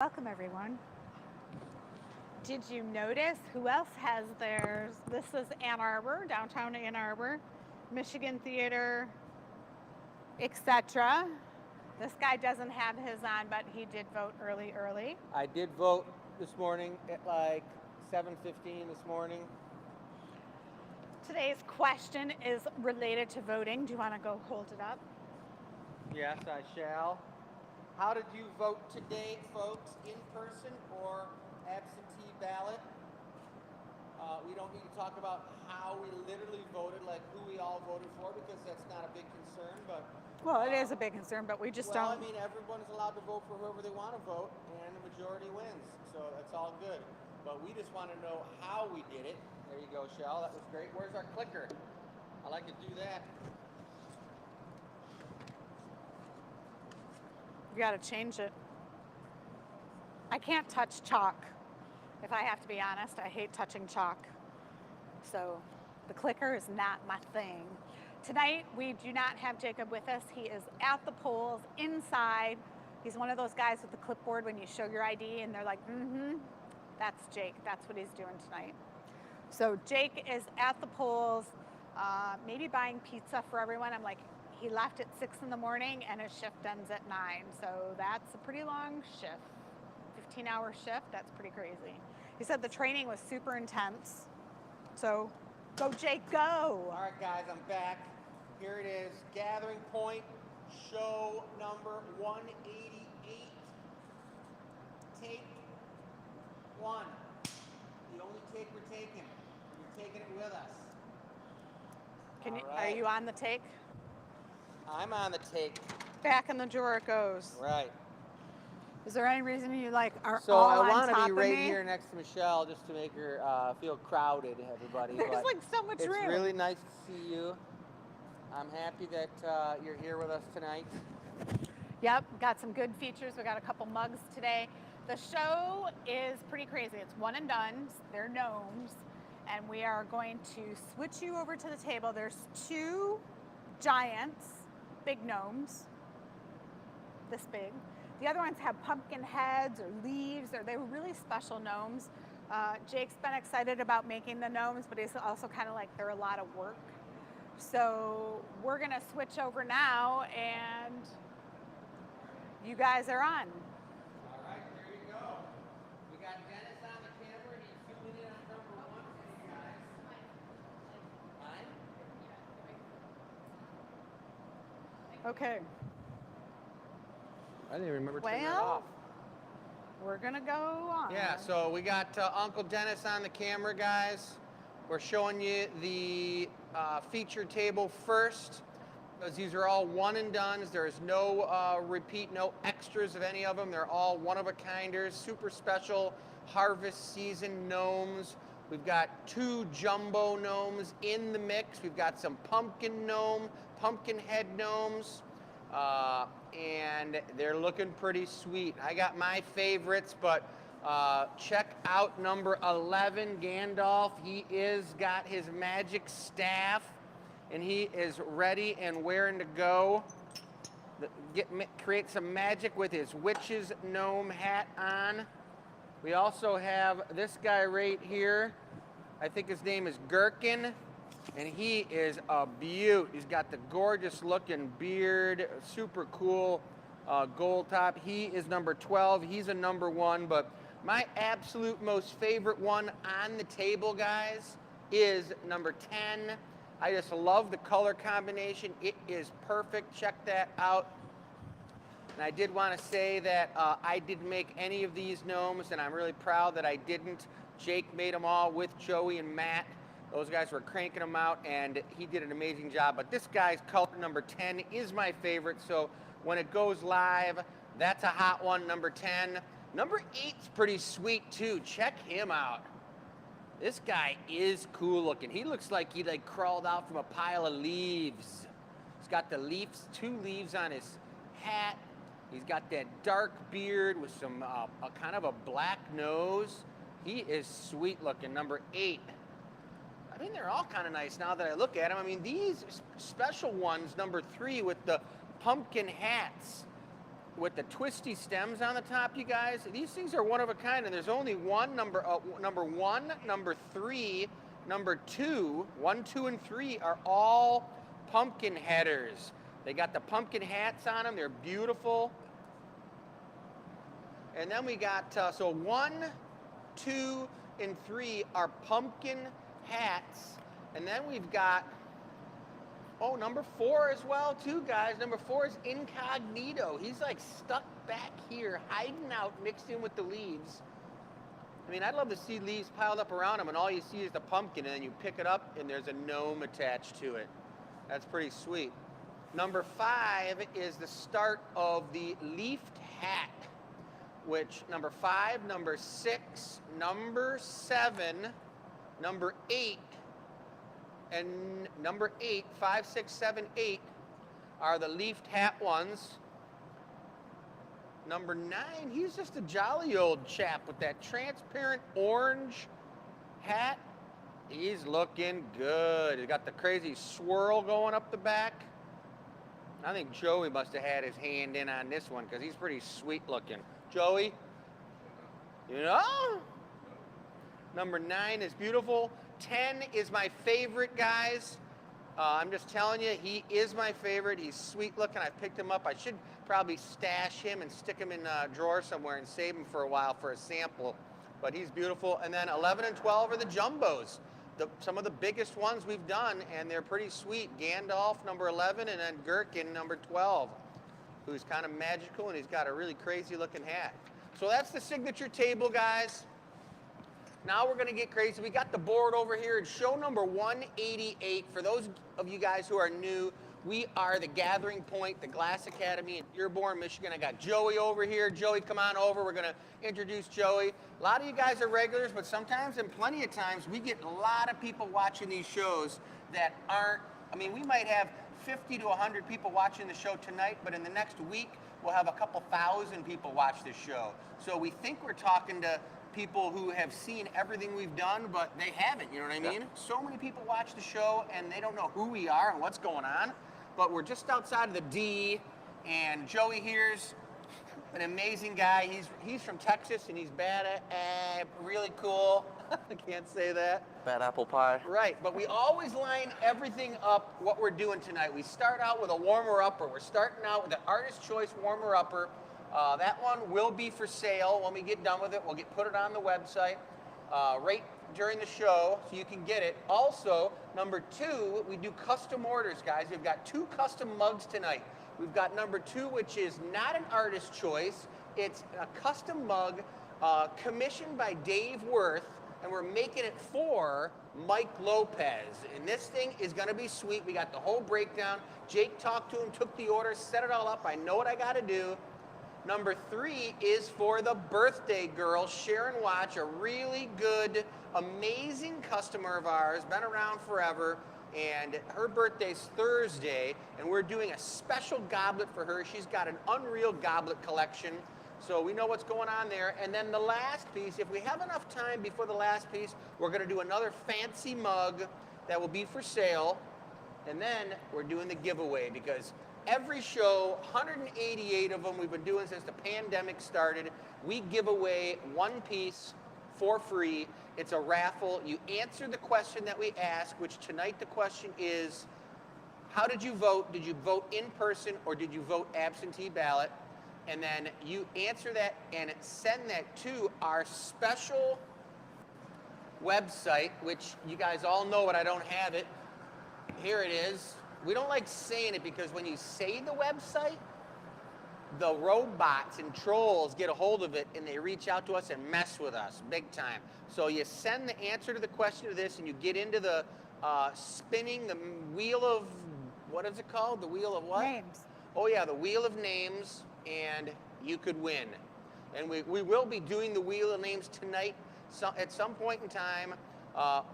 Welcome everyone. Did you notice who else has theirs? This is Ann Arbor, downtown Ann Arbor, Michigan Theater, etc. This guy doesn't have his on, but he did vote early. I did vote this morning at like 7:15 this morning. Today's question is related to voting. Do you want to go hold it up? Yes, I shall. How did you vote today, folks? In person or absentee ballot? We don't need to talk about how we literally voted, like who we all voted for, because that's not a big concern. But well, it is a big concern, but we just don't. I mean, everyone's allowed to vote for whoever they want to vote, and the majority wins. So that's all good. But we just want to know how we did it. There you go, Shell. That was great. Where's our clicker? I like to do that. You got to change it. I can't touch chalk. If I have to be honest, I hate touching chalk. So the clicker is not my thing. Tonight, we do not have Jacob with us. He is at the polls inside. He's one of those guys with the clipboard when you show your ID and they're like, that's Jake. That's what he's doing tonight. So Jake is at the polls, maybe buying pizza for everyone. I'm like, he left at 6 in the morning and his shift ends at 9. So that's a pretty long shift, 15-hour shift. That's pretty crazy. He said the training was super intense. So go, Jake, go. All right, guys, I'm back. Here it is, gathering point, show number 188. Take one. The only take we're taking. You're taking it with us. Are you on the take? I'm on the take. Back in the drawer it goes. Right. Is there any reason you are so all I on want top to be of right me? here next to Michelle just to make her feel crowded, everybody. There's but like so much room. It's really nice to see you. I'm happy that you're here with us tonight. Yep, got some good features. We got a couple mugs today. The show is pretty crazy. It's one and done. They're gnomes. And we are going to switch you over to the table. There's two giants, big gnomes, this big. The other ones have pumpkin heads or leaves, or they were really special gnomes. Jake's been excited about making the gnomes, but he's also kind of like they're a lot of work. So we're gonna switch over now, and you guys are on. All right, here you go. We got Dennis on the camera, and he's zooming in on number 1 for you guys. Mine? Okay. I didn't even remember turning it off. We're gonna go on. Yeah, so we got Uncle Dennis on the camera, guys. We're showing you the feature table first, because these are all one and dones. There is no repeat, no extras of any of them. They're all one-of-a-kinders, super special harvest season gnomes. We've got 2 jumbo gnomes in the mix. We've got some pumpkin gnome, pumpkin head gnomes. And they're looking pretty sweet. I got my favorites, but check out number 11, Gandalf. He got his magic staff, and he is ready and raring to go. Create some magic with his witch's gnome hat on. We also have this guy right here. I think his name is Gherkin. And he is a beaut. He's got the gorgeous looking beard, super cool gold top. He is number 12. He's a number 1. But my absolute most favorite one on the table, guys, is number 10. I just love the color combination. It is perfect. Check that out. And I did want to say that I didn't make any of these gnomes, and I'm really proud that I didn't. Jake made them all with Joey and Matt. Those guys were cranking them out, and he did an amazing job. But this guy's color number 10 is my favorite, so when it goes live, that's a hot one, number 10. Number 8's pretty sweet, too. Check him out. This guy is cool looking. He looks like he crawled out from a pile of leaves. He's got the leaves, 2 leaves on his hat. He's got that dark beard with some a kind of a black nose. He is sweet looking, number 8. I mean, they're all kind of nice now that I look at them. I mean, these special ones, number 3 with the pumpkin hats, with the twisty stems on the top, you guys. These things are one of a kind, and there's only one number 1, number 3, number 2. 1, 2, and 3 are all pumpkin headers. They got the pumpkin hats on them. They're beautiful. And then we got, so 1, 2, and 3 are pumpkin hats. And then we've got, oh, number 4 as well, too, guys. Number 4 is incognito. He's like stuck back here, hiding out, mixed in with the leaves. I mean, I'd love to see leaves piled up around him, and all you see is the pumpkin, and then you pick it up, and there's a gnome attached to it. That's pretty sweet. Number 5 is the start of the leafed hat, which number 5, number 6, number 7, number 8, and number 8, 5, 6, 7, 8 are the leafed hat ones. Number 9, he's just a jolly old chap with that transparent orange hat. He's looking good. He's got the crazy swirl going up the back. I think Joey must have had his hand in on this one because he's pretty sweet looking. Joey, you know? Number 9 is beautiful. 10 is my favorite, guys. I'm just telling you, he is my favorite. He's sweet looking. I picked him up. I should probably stash him and stick him in a drawer somewhere and save him for a while for a sample. But he's beautiful. And then 11 and 12 are the jumbos. Some of the biggest ones we've done, and they're pretty sweet. Gandalf, number 11, and then Gherkin, number 12, who's kind of magical, and he's got a really crazy looking hat. So that's the signature table, guys. Now we're going to get crazy. We got the board over here. It's show number 188. For those of you guys who are new, we are the Gathering Point, the Glass Academy in Dearborn, Michigan. I got Joey over here. Joey, come on over. We're going to introduce Joey. A lot of you guys are regulars, but sometimes and plenty of times we get a lot of people watching these shows that aren't, I mean, we might have 50 to 100 people watching the show tonight, but in the next week, we'll have a couple thousand people watch this show. So we think we're talking to people who have seen everything we've done, but they haven't, you know what I mean? Yeah. So many people watch the show and they don't know who we are and what's going on, but we're just outside of the D, and Joey here's an amazing guy. He's from Texas, and he's really cool. I can't say that. Bad apple pie. Right, but we always line everything up what we're doing tonight. We start out with a warmer-upper. We're starting out with the Artist Choice warmer-upper. That one will be for sale when we get done with it. We'll put it on the website right during the show so you can get it. Also, number 2, we do custom orders, guys. We've got 2 custom mugs tonight. We've got number 2, which is not an Artist Choice. It's a custom mug commissioned by Dave Worth, and we're making it for Mike Lopez. And this thing is gonna be sweet. We got the whole breakdown. Jake talked to him, took the order, set it all up. I know what I gotta do. Number 3 is for the birthday girl, Sharon Watch, a really good, amazing customer of ours, been around forever, and her birthday's Thursday, and we're doing a special goblet for her. She's got an unreal goblet collection, so we know what's going on there. And then the last piece, if we have enough time before the last piece, we're gonna do another fancy mug that will be for sale, and then we're doing the giveaway, because every show, 188 of them we've been doing since the pandemic started, we give away one piece for free. It's a raffle. You answer the question that we ask, which tonight the question is, how did you vote? Did you vote in person or did you vote absentee ballot? And then you answer that and send that to our special website, which you guys all know, but I don't have it. Here it is. We don't like saying it because when you say the website, the robots and trolls get a hold of it and they reach out to us and mess with us big time. So you send the answer to the question to this and you get into the spinning the wheel of, what is it called? The wheel of what? Names. Oh yeah, the wheel of names, and you could win. And we will be doing the wheel of names tonight at some point in time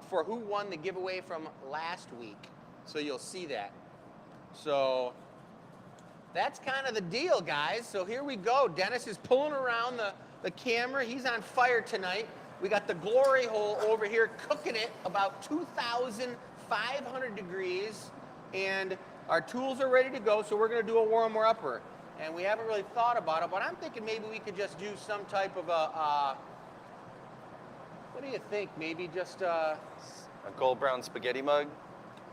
for who won the giveaway from last week. So you'll see that. So that's kind of the deal, guys. So here we go. Dennis is pulling around the camera. He's on fire tonight. We got the glory hole over here cooking it about 2,500 degrees. And our tools are ready to go, so we're going to do a warmer-upper. and we haven't really thought about it, but I'm thinking maybe we could just do some type of a, what do you think? Maybe just A gold brown spaghetti mug.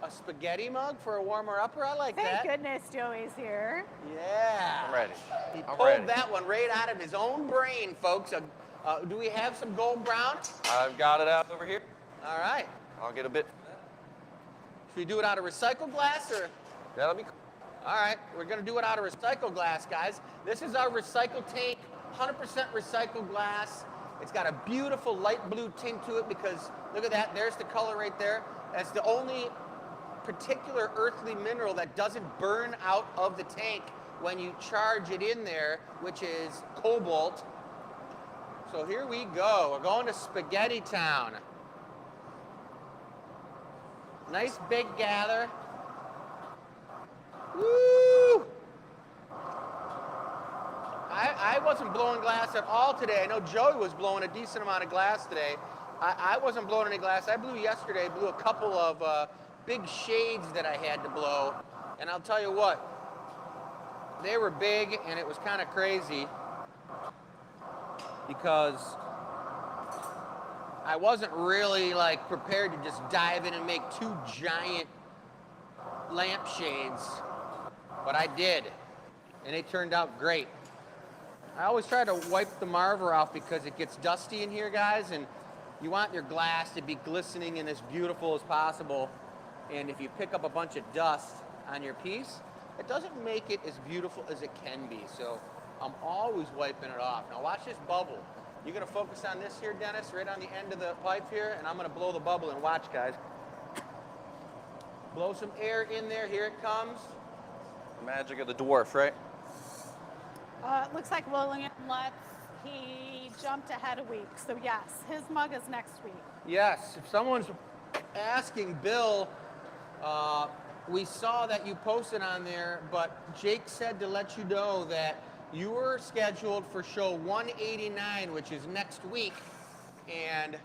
a spaghetti mug for a warmer-upper? I like Thank that. goodness Joey's here. Yeah. I'm ready. He I'm pulled ready. that one right out of his own brain, folks. Do we have some gold brown? I've got it out over here. All right. I'll get a bit. Should we do it out of recycled glass or? That'll be cool. All right, we're gonna do it out of recycled glass, guys. This is our recycled tank, 100% recycled glass. It's got a beautiful light blue tint to it because, look at that, there's the color right there. That's the only particular earthly mineral that doesn't burn out of the tank when you charge it in there, which is cobalt. So here we go, we're going to Spaghetti Town. Nice big gather. Woo! I wasn't blowing glass at all today. I know Joey was blowing a decent amount of glass today. I wasn't blowing any glass. I blew yesterday, blew a couple of big shades that I had to blow. And I'll tell you what, they were big and it was kind of crazy because I wasn't really like prepared to just dive in and make 2 giant lampshades, but I did, and they turned out great. I always try to wipe the marver off because it gets dusty in here, guys, and you want your glass to be glistening and as beautiful as possible. And if you pick up a bunch of dust on your piece, it doesn't make it as beautiful as it can be. So I'm always wiping it off. Now watch this bubble. You're gonna focus on this here, Dennis, right on the end of the pipe here, and I'm gonna blow the bubble and watch, guys. Blow some air in there, here it comes. The magic of the dwarf, right? It looks like William he jumped ahead a week. So yes, his mug is next week. Yes, if someone's asking, Bill, we saw that you posted on there, but Jake said to let you know that you were scheduled for show 189, which is next week, and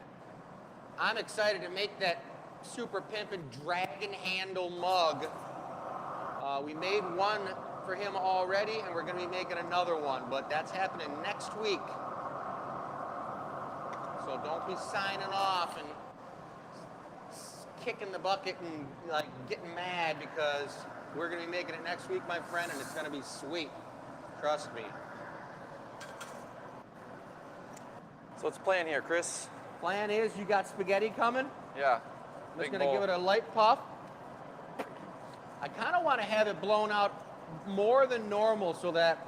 I'm excited to make that super pimpin' dragon handle mug. We made one for him already, and we're gonna be making another one, but that's happening next week. So don't be signing off and kicking the bucket and like getting mad because we're gonna be making it next week, my friend, and it's gonna be sweet. Trust me. So what's the plan here, Chris? Plan is you got spaghetti coming. Yeah. I'm just Big gonna bowl. give it a light puff. I kind of want to have it blown out more than normal so that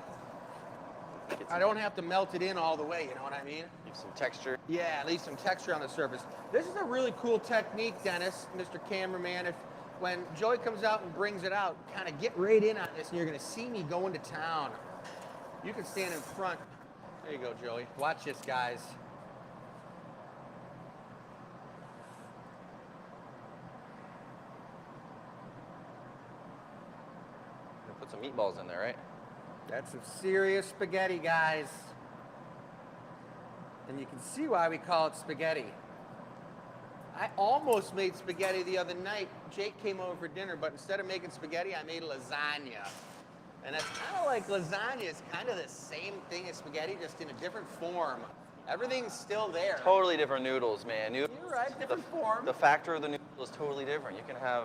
I don't have to melt it in all the way, you know what I mean? Leave some texture. Yeah, leave some texture on the surface. This is a really cool technique, Dennis, Mr. Cameraman. If when Joey comes out and brings it out, kind of get right in on this and you're gonna see me going to town. You can stand in front. There you go, Joey. Watch this, guys. Put some meatballs in there, right? That's some serious spaghetti, guys. And you can see why we call it spaghetti. I almost made spaghetti the other night. Jake came over for dinner, but instead of making spaghetti, I made lasagna. And that's kind of like lasagna. It's kind of the same thing as spaghetti, just in a different form. Everything's still there. Totally different noodles, man. You're right, different form. The factor of the noodle is totally different. You can have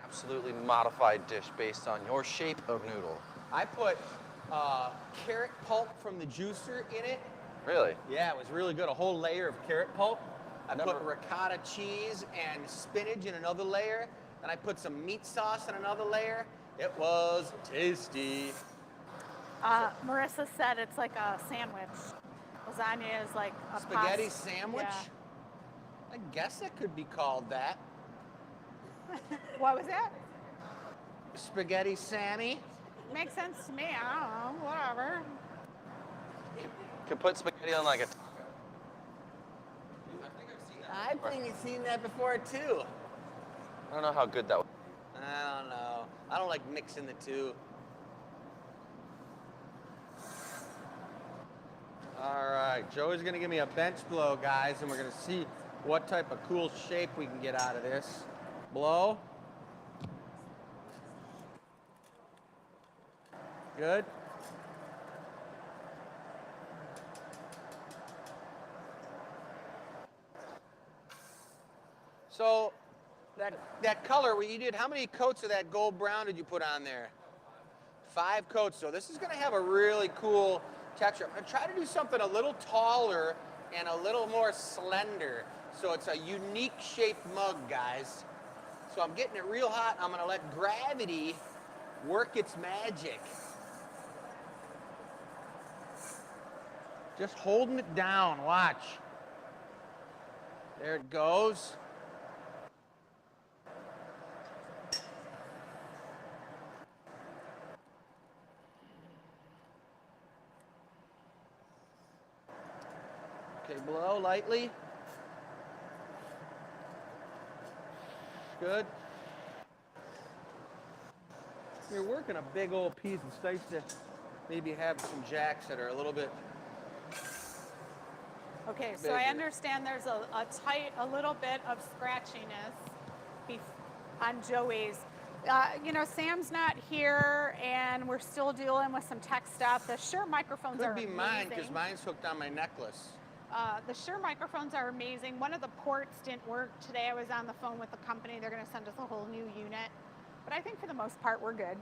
absolutely modified dish based on your shape of noodle. I put carrot pulp from the juicer in it. Really? Yeah, it was really good. A whole layer of carrot pulp. I Never- put ricotta cheese and spinach in another layer. Then I put some meat sauce in another layer. It was tasty. Marissa said it's like a sandwich. Lasagna is like a Spaghetti pasta. sandwich? Yeah. I guess it could be called that. What was that? Spaghetti Sammy. Makes sense to me. I don't know. Whatever. You could put spaghetti on like a I think you've seen that before too. I don't know how good that was. I don't know. I don't like mixing the two. All right, Joey's gonna give me a bench blow, guys, and we're gonna see what type of cool shape we can get out of this. Blow. Good. So that color, what you did, how many coats of that gold brown did you put on there? 5 coats. So this is going to have a really cool texture. I'm going to try to do something a little taller and a little more slender. So it's a unique shaped mug, guys. So I'm getting it real hot. I'm going to let gravity work its magic. Just holding it down. Watch. There it goes. Okay, blow lightly. Good. You're working a big old piece. It's nice to maybe have some jacks that are a little bit. Okay, so bigger. I understand there's a little bit of scratchiness on Joey's. You know, Sam's not here, and we're still dealing with some tech stuff. The Shure microphones are Could be amazing. mine because mine's hooked on my necklace. The Shure microphones are amazing. One of the ports didn't work today. I was on the phone with the company. They're going to send us a whole new unit. But I think for the most part, we're good.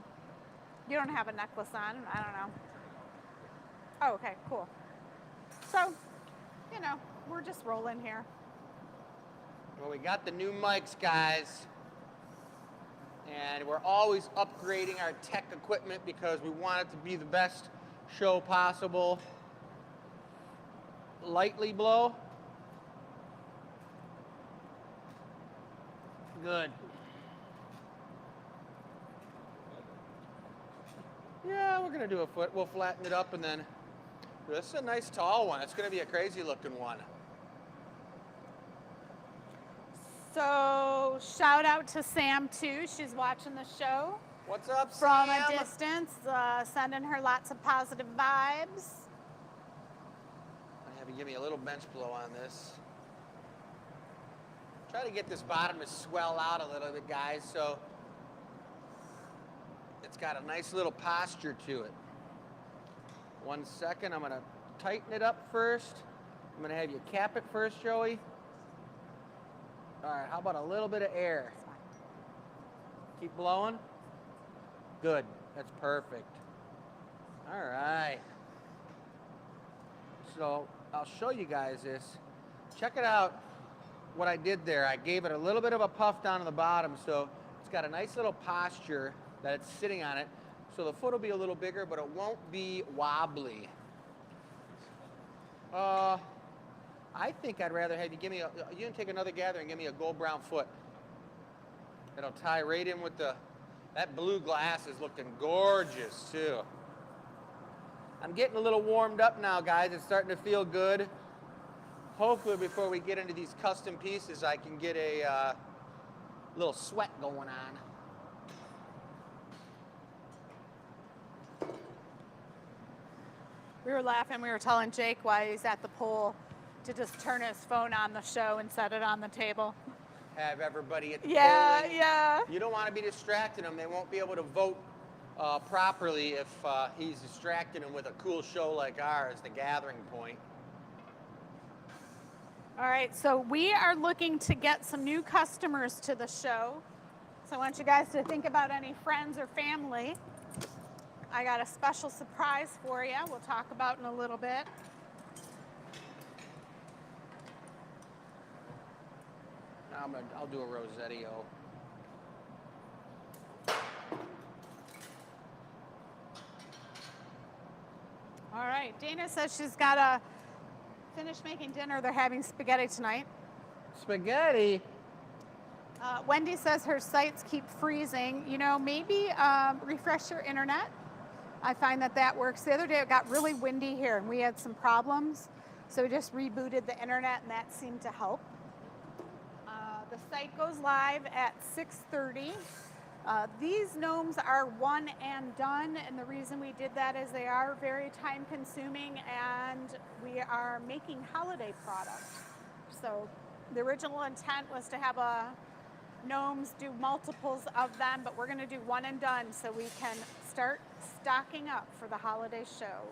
You don't have a necklace on. I don't know. Oh, okay, cool. So, you know, we're just rolling here. Well, we got the new mics, guys. And we're always upgrading our tech equipment because we want it to be the best show possible. Lightly blow. Good. Yeah, we're gonna do a foot. We'll flatten it up and then, this is a nice tall one. It's gonna be a crazy looking one. So shout out to Sam too. She's watching the show What's up, from Sam? a distance, sending her lots of positive vibes. I'll have you give me a little bench blow on this. Try to get this bottom to swell out a little bit, guys, so it's got a nice little posture to it. 1 second, I'm gonna tighten it up first. I'm gonna have you cap it first, Joey. All right, how about a little bit of air? Keep blowing. Good, that's perfect. All right. So I'll show you guys this. Check it out, what I did there. I gave it a little bit of a puff down to the bottom, so it's got a nice little posture that it's sitting on it. So the foot will be a little bigger, but it won't be wobbly. I think I'd rather have you give me you can take another gather and give me a gold brown foot. It'll tie right in with that blue glass is looking gorgeous too. I'm getting a little warmed up now, guys. It's starting to feel good. Hopefully before we get into these custom pieces, I can get a little sweat going on. We were laughing. We were telling Jake while he's at the pool to just turn his phone on the show and set it on the table. Have everybody at the Yeah, polling. yeah. You don't want to be distracting them. They won't be able to vote properly if he's distracting them with a cool show like ours, the gathering point. All right, so we are looking to get some new customers to the show. So I want you guys to think about any friends or family. I got a special surprise for you. We'll talk about in a little bit. Now I'll do a Rossetto. All right, Dana says she's got to finish making dinner. They're having spaghetti tonight. Spaghetti? Wendy says her sites keep freezing. You know, maybe refresh your internet. I find that works. The other day it got really windy here and we had some problems. So we just rebooted the internet and that seemed to help. The site goes live at 6:30. These gnomes are one and done, and the reason we did that is they are very time consuming and we are making holiday products. So the original intent was to have gnomes do multiples of them, but we're going to do one and done so we can start stocking up for the holiday show.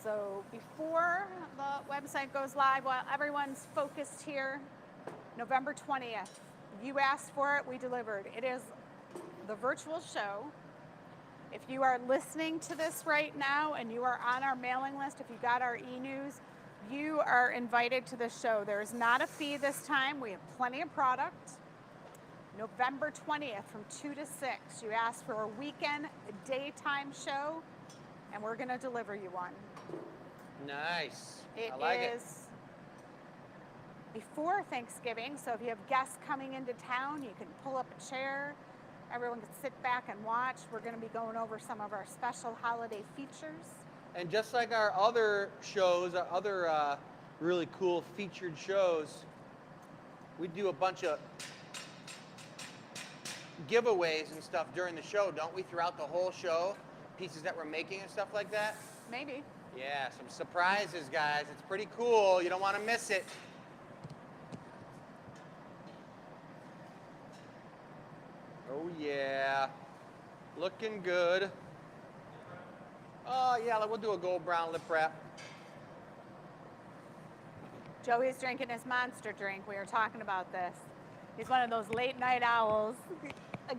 So before the website goes live, while everyone's focused here, November 20th. You asked for it, we delivered. It is the virtual show. If you are listening to this right now and you are on our mailing list, if you got our e-news, you are invited to the show. There is not a fee this time. We have plenty of product. November 20th from 2 to 6. You asked for a weekend daytime show, and we're going to deliver you one. Nice. It I like is before Thanksgiving, so if you have guests coming into town, you can pull up a chair. Everyone can sit back and watch. We're going to be going over some of our special holiday features. And just like our other shows, our other really cool featured shows, we do a bunch of giveaways and stuff during the show, don't we? Throughout the whole show, pieces that we're making and stuff like that. Maybe. Yeah, some surprises, guys. It's pretty cool. You don't want to miss it. Oh, yeah. Looking good. Oh, yeah, we'll do a gold brown lip wrap. Joey's drinking his monster drink. We were talking about this. He's one of those late night owls.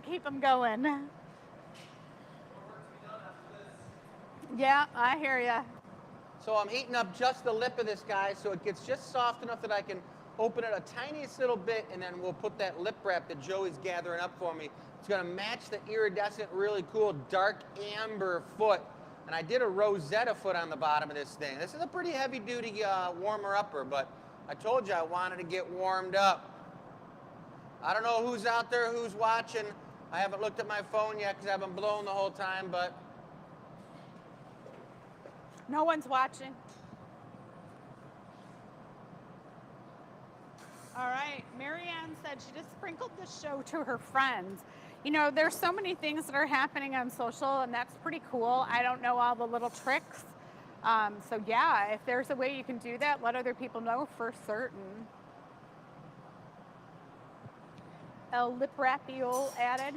Keep him going. Yeah, I hear ya. So I'm heating up just the lip of this guy so it gets just soft enough that I can open it a tiniest little bit, and then we'll put that lip wrap that Joey's gathering up for me. It's gonna match the iridescent, really cool dark amber foot. And I did a Rosetta foot on the bottom of this thing. This is a pretty heavy duty warmer upper, but I told you I wanted to get warmed up. I don't know who's out there, who's watching. I haven't looked at my phone yet because I've been blown the whole time, but No one's watching. All right, Marianne said she just sprinkled the show to her friends. You know, there's so many things that are happening on social, and that's pretty cool. I don't know all the little tricks. So yeah, if there's a way you can do that, let other people know for certain. El lip wrapiole added.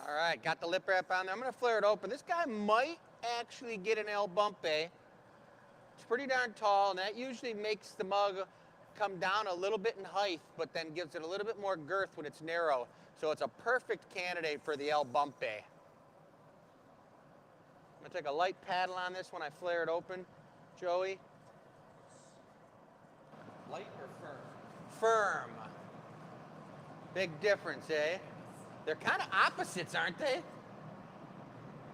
all right, got the lip wrap on there. I'm gonna flare it open. This guy might actually get an El Bumpe. It's pretty darn tall, and that usually makes the mug come down a little bit in height, but then gives it a little bit more girth when it's narrow. So it's a perfect candidate for the El Bumpe. I'm gonna take a light paddle on this when I flare it open, Joey. Light or firm? Firm. Big difference, eh? They're kind of opposites, aren't they?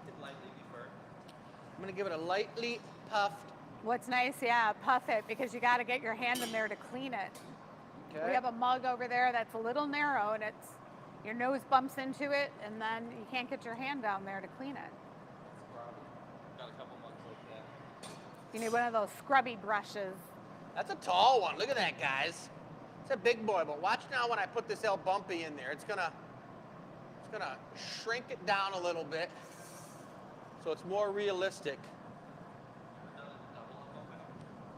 Could lightly be firm. I'm gonna give it a lightly puffed. What's nice, yeah, puff it, because you got to get your hand in there to clean it. Okay. We have a mug over there that's a little narrow, and it's your nose bumps into it, and then you can't get your hand down there to clean it. Got a couple mugs like that. You need one of those scrubby brushes. That's a tall one. Look at that, guys. It's a big boy, but watch now when I put this El Bumpy in there. It's gonna shrink it down a little bit so it's more realistic.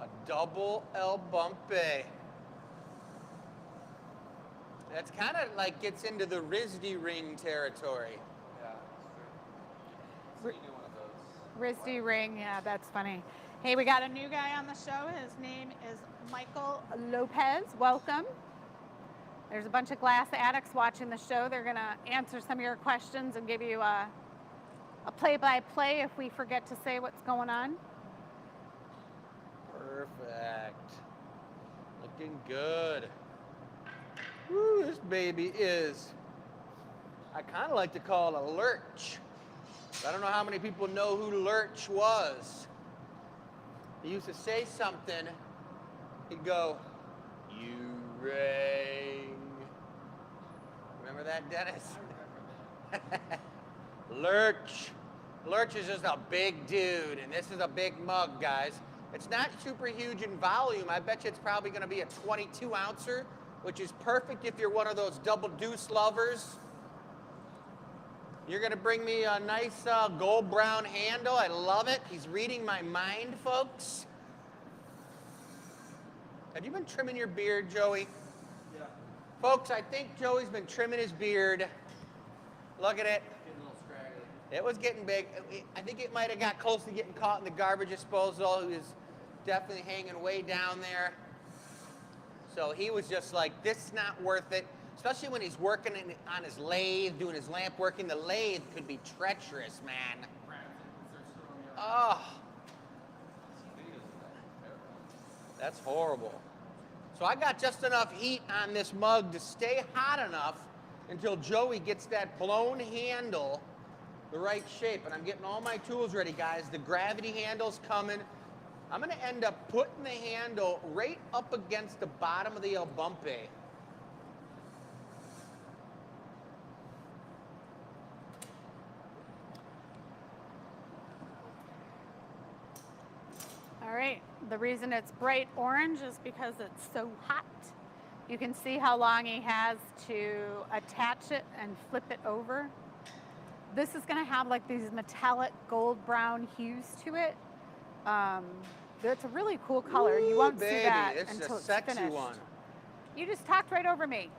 A double El Bumpy. That's kind of like gets into the RISD ring territory. Yeah, that's true. So you do one of those. RISD ring, yeah, that's funny. Hey, we got a new guy on the show. His name is Michael Lopez. Welcome. There's a bunch of glass addicts watching the show. They're going to answer some of your questions and give you a play-by-play if we forget to say what's going on. Perfect. Looking good. Woo, this baby is, I kind of like to call it a lurch. I don't know how many people know who Lurch was. He used to say something. He'd go, "You ring." Remember that, Dennis? Lurch. Lurch is just a big dude, and this is a big mug, guys. It's not super huge in volume. I bet you it's probably going to be a 22 ouncer, which is perfect if you're one of those double deuce lovers. You're going to bring me a nice gold brown handle. I love it. He's reading my mind, folks. Have you been trimming your beard, Joey? Yeah. Folks, I think Joey's been trimming his beard. Look at it. Getting a little scraggly. It was getting big. I think it might have got close to getting caught in the garbage disposal. He was definitely hanging way down there. So he was just like, this is not worth it. Especially when he's working on his lathe, doing his lamp working. The lathe could be treacherous, man. Oh. That's horrible. So I got just enough heat on this mug to stay hot enough until Joey gets that blown handle the right shape. And I'm getting all my tools ready, guys. The gravity handle's coming. I'm gonna end up putting the handle right up against the bottom of the El Bumpe. All right, the reason it's bright orange is because it's so hot. You can see how long he has to attach it and flip it over. This is gonna have like these metallic gold brown hues to it. It's a really cool color. Ooh, you won't baby, see that this is until a it's sexy finished. one. You just talked right over me.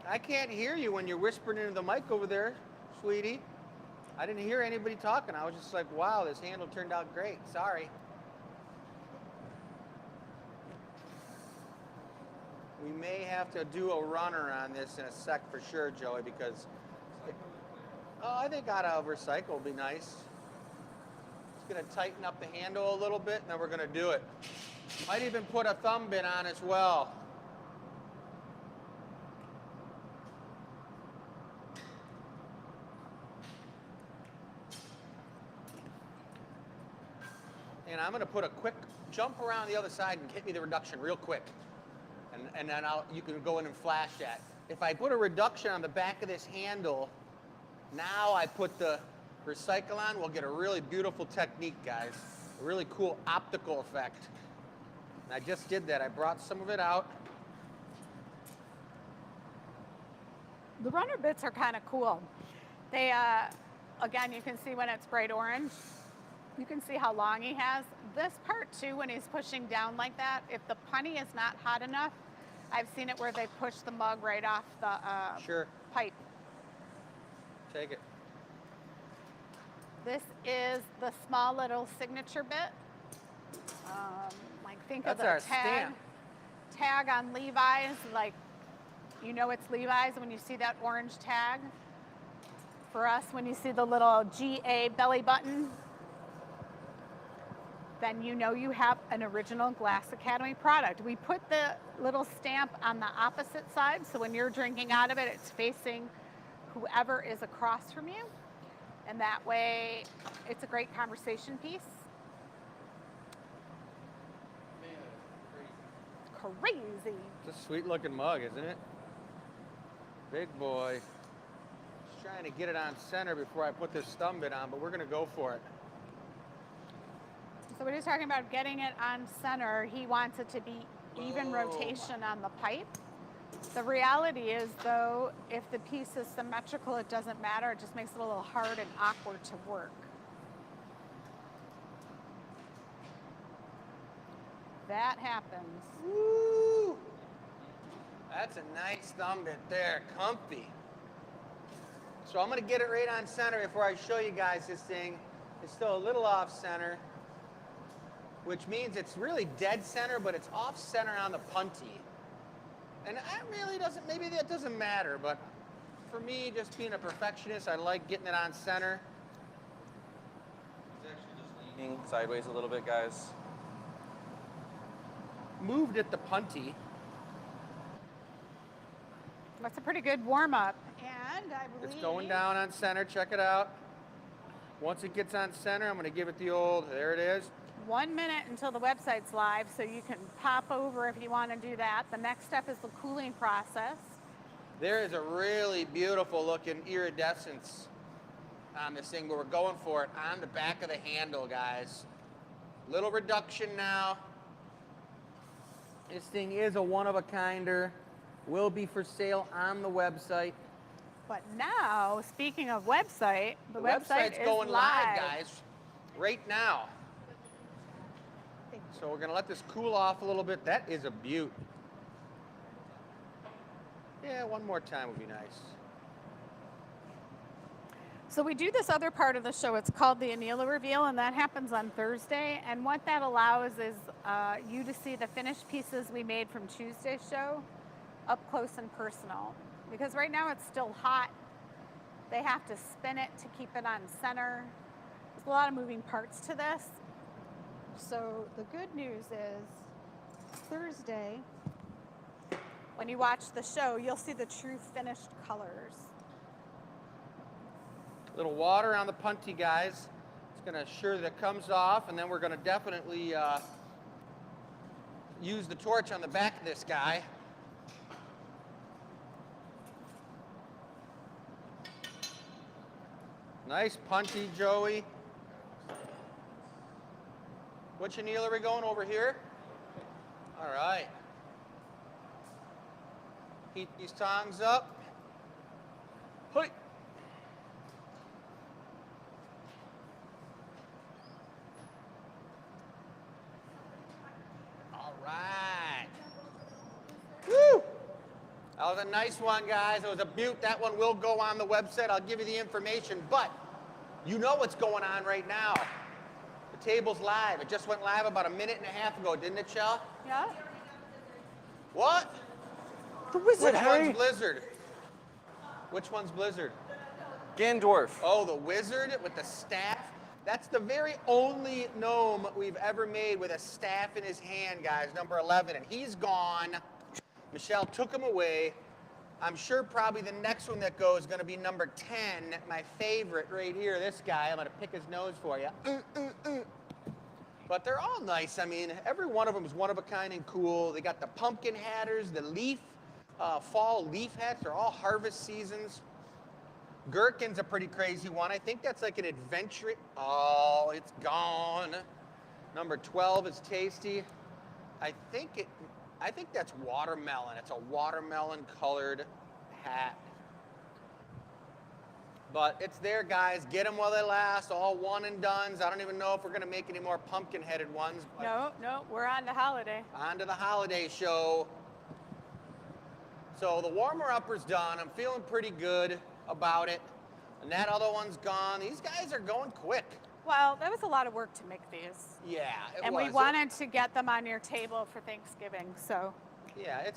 I can't hear you when you're whispering into the mic over there, sweetie. I didn't hear anybody talking. I was just like, wow, this handle turned out great. Sorry. We may have to do a runner on this in a sec for sure, Joey, because I think out of recycle will be nice. It's gonna tighten up the handle a little bit, and then we're gonna do it. Might even put a thumb bit on as well. And I'm gonna put a quick jump around the other side and hit me the reduction real quick. And then you can go in and flash that. If I put a reduction on the back of this handle, now I put the recycle on, we'll get a really beautiful technique, guys. A really cool optical effect. And I just did that. I brought some of it out. The runner bits are kind of cool. They, again, you can see when it's bright orange. You can see how long he has. This part too, when he's pushing down like that, if the punny is not hot enough, I've seen it where they push the mug right off the Sure. pipe. Take it. This is the small little signature bit. Like think That's of the our tag. stamp. Tag on Levi's, like you know it's Levi's when you see that orange tag. For us, when you see the little GA belly button, then you know you have an original Glass Academy product. We put the little stamp on the opposite side, so when you're drinking out of it, it's facing whoever is across from you. And that way, it's a great conversation piece. Crazy. It's a sweet looking mug, isn't it? Big boy. Just trying to get it on center before I put this thumb bit on, but we're gonna go for it. So when he's talking about getting it on center, he wants it to be even rotation on the pipe. The reality is, though, if the piece is symmetrical, it doesn't matter. It just makes it a little hard and awkward to work. That happens. Woo! That's a nice thumb bit there, comfy. So I'm gonna get it right on center before I show you guys this thing. It's still a little off center, which means it's really dead center, but it's off center on the punty. And that really doesn't, maybe that doesn't matter, but for me, just being a perfectionist, I like getting it on center. It's actually just leaning sideways a little bit, guys. Moved at the punty. That's a pretty good warm-up. And I believe It's going down on center, check it out. Once it gets on center, I'm gonna give it the old, there it is. 1 minute until the website's live, so you can pop over if you want to do that. The next step is the cooling process. There is a really beautiful looking iridescence on this thing, but we're going for it on the back of the handle, guys. Little reduction now. This thing is a one-of-a-kinder. Will be for sale on the website. But now, speaking of website, the website website's is going live, guys, right now. So we're gonna let this cool off a little bit. That is a beaut. Yeah, one more time would be nice. So we do this other part of the show. It's called the Anila Reveal, and that happens on Thursday. And what that allows is you to see the finished pieces we made from Tuesday's show up close and personal. Because right now it's still hot. They have to spin it to keep it on center. There's a lot of moving parts to this. So the good news is Thursday, when you watch the show, you'll see the true finished colors. A little water on the punty, guys. It's going to assure that it comes off, and then we're going to definitely use the torch on the back of this guy. Nice punty, Joey. Which anneal are we going over here? All right. Heat these tongs up. Hey. All right. Woo! That was a nice one, guys. It was a beaut. That one will go on the website. I'll give you the information, but you know what's going on right now. The table's live. It just went live about a minute and a half ago, didn't it, Shell? Yeah. What? The wizard, Which Harry. one's Blizzard? Which one's Blizzard? Gandorf. Oh, the wizard with the staff? That's the very only gnome we've ever made with a staff in his hand, guys, number 11, and he's gone. Michelle took him away. I'm sure probably the next one that goes is going to be number 10, my favorite right here, this guy. I'm going to pick his nose for you. But they're all nice. I mean, every one of them is one of a kind and cool. They got the pumpkin hatters, the leaf, fall leaf hats. They're all harvest seasons. Gherkin's a pretty crazy one. I think that's like an adventure. Oh, it's gone. Number 12 is tasty. I think that's watermelon. It's a watermelon colored hat. But it's there, guys. Get them while they last. All one and dones. I don't even know if we're going to make any more pumpkin-headed ones. No, we're on to holiday. On to the holiday show. So the warmer-upper's done. I'm feeling pretty good about it. And that other one's gone. These guys are going quick. Well, that was a lot of work to make these. Yeah, it And was. we wanted to get them on your table for Thanksgiving, so. Yeah,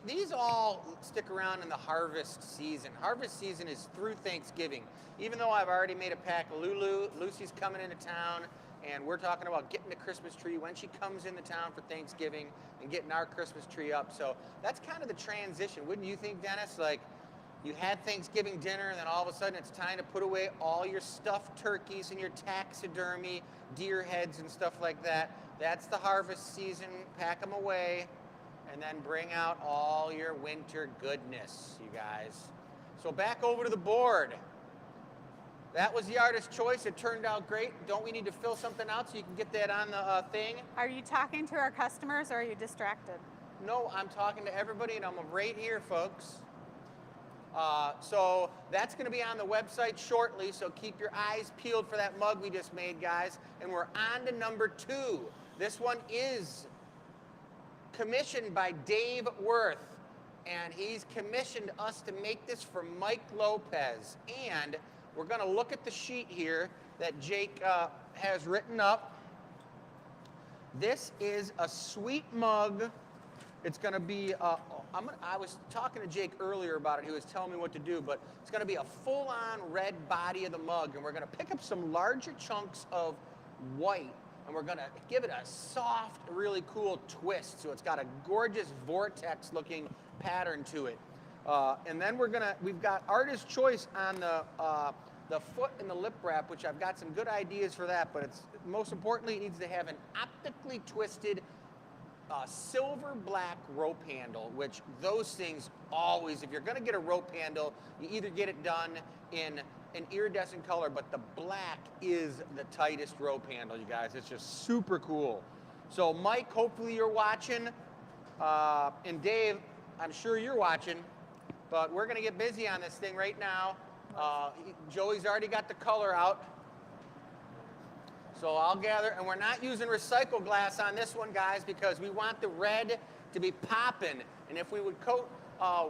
these all stick around in the harvest season. Harvest season is through Thanksgiving. Even though I've already made a pack of Lulu, Lucy's coming into town, and we're talking about getting the Christmas tree when she comes into town for Thanksgiving and getting our Christmas tree up. So that's kind of the transition. Wouldn't you think, Dennis? Like, you had Thanksgiving dinner, and then all of a sudden it's time to put away all your stuffed turkeys and your taxidermy, deer heads and stuff like that. That's the harvest season. Pack them away. And then bring out all your winter goodness, you guys. So back over to the board. That was the artist's choice. It turned out great. Don't we need to fill something out so you can get that on the thing? Are you talking to our customers or are you distracted? No, I'm talking to everybody, and I'm right here, folks. So that's going to be on the website shortly, so keep your eyes peeled for that mug we just made, guys. And we're on to number 2. This one is commissioned by Dave Worth, and he's commissioned us to make this for Mike Lopez. And we're going to look at the sheet here that Jake has written up. This is a sweet mug. It's going to be, I was talking to Jake earlier about it. He was telling me what to do, but it's going to be a full-on red body of the mug, and we're going to pick up some larger chunks of white, and we're going to give it a soft, really cool twist. So it's got a gorgeous vortex-looking pattern to it. And then we've got artist choice on the foot and the lip wrap, which I've got some good ideas for that, but most importantly, it needs to have an optically twisted silver black rope handle, which those things always, if you're going to get a rope handle, you either get it done in an iridescent color, but the black is the tightest rope handle, you guys. It's just super cool. So Mike, hopefully you're watching, and Dave, I'm sure you're watching, but we're going to get busy on this thing right now. Joey's already got the color out. So I'll gather, and we're not using recycled glass on this one, guys, because we want the red to be popping. And if we would coat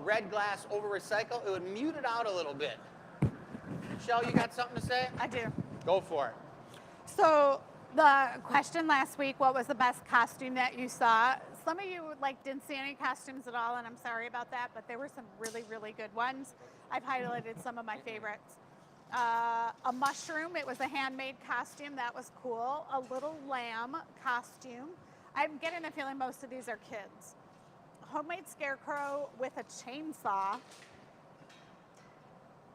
red glass over recycle, it would mute it out a little bit. Michelle, you got something to say? I do. Go for it. So the question last week, what was the best costume that you saw? Some of you like didn't see any costumes at all, and I'm sorry about that, but there were some really, really good ones. I've highlighted some of my favorites. A mushroom, it was a handmade costume, that was cool. A little lamb costume. I'm getting the feeling most of these are kids. Homemade scarecrow with a chainsaw.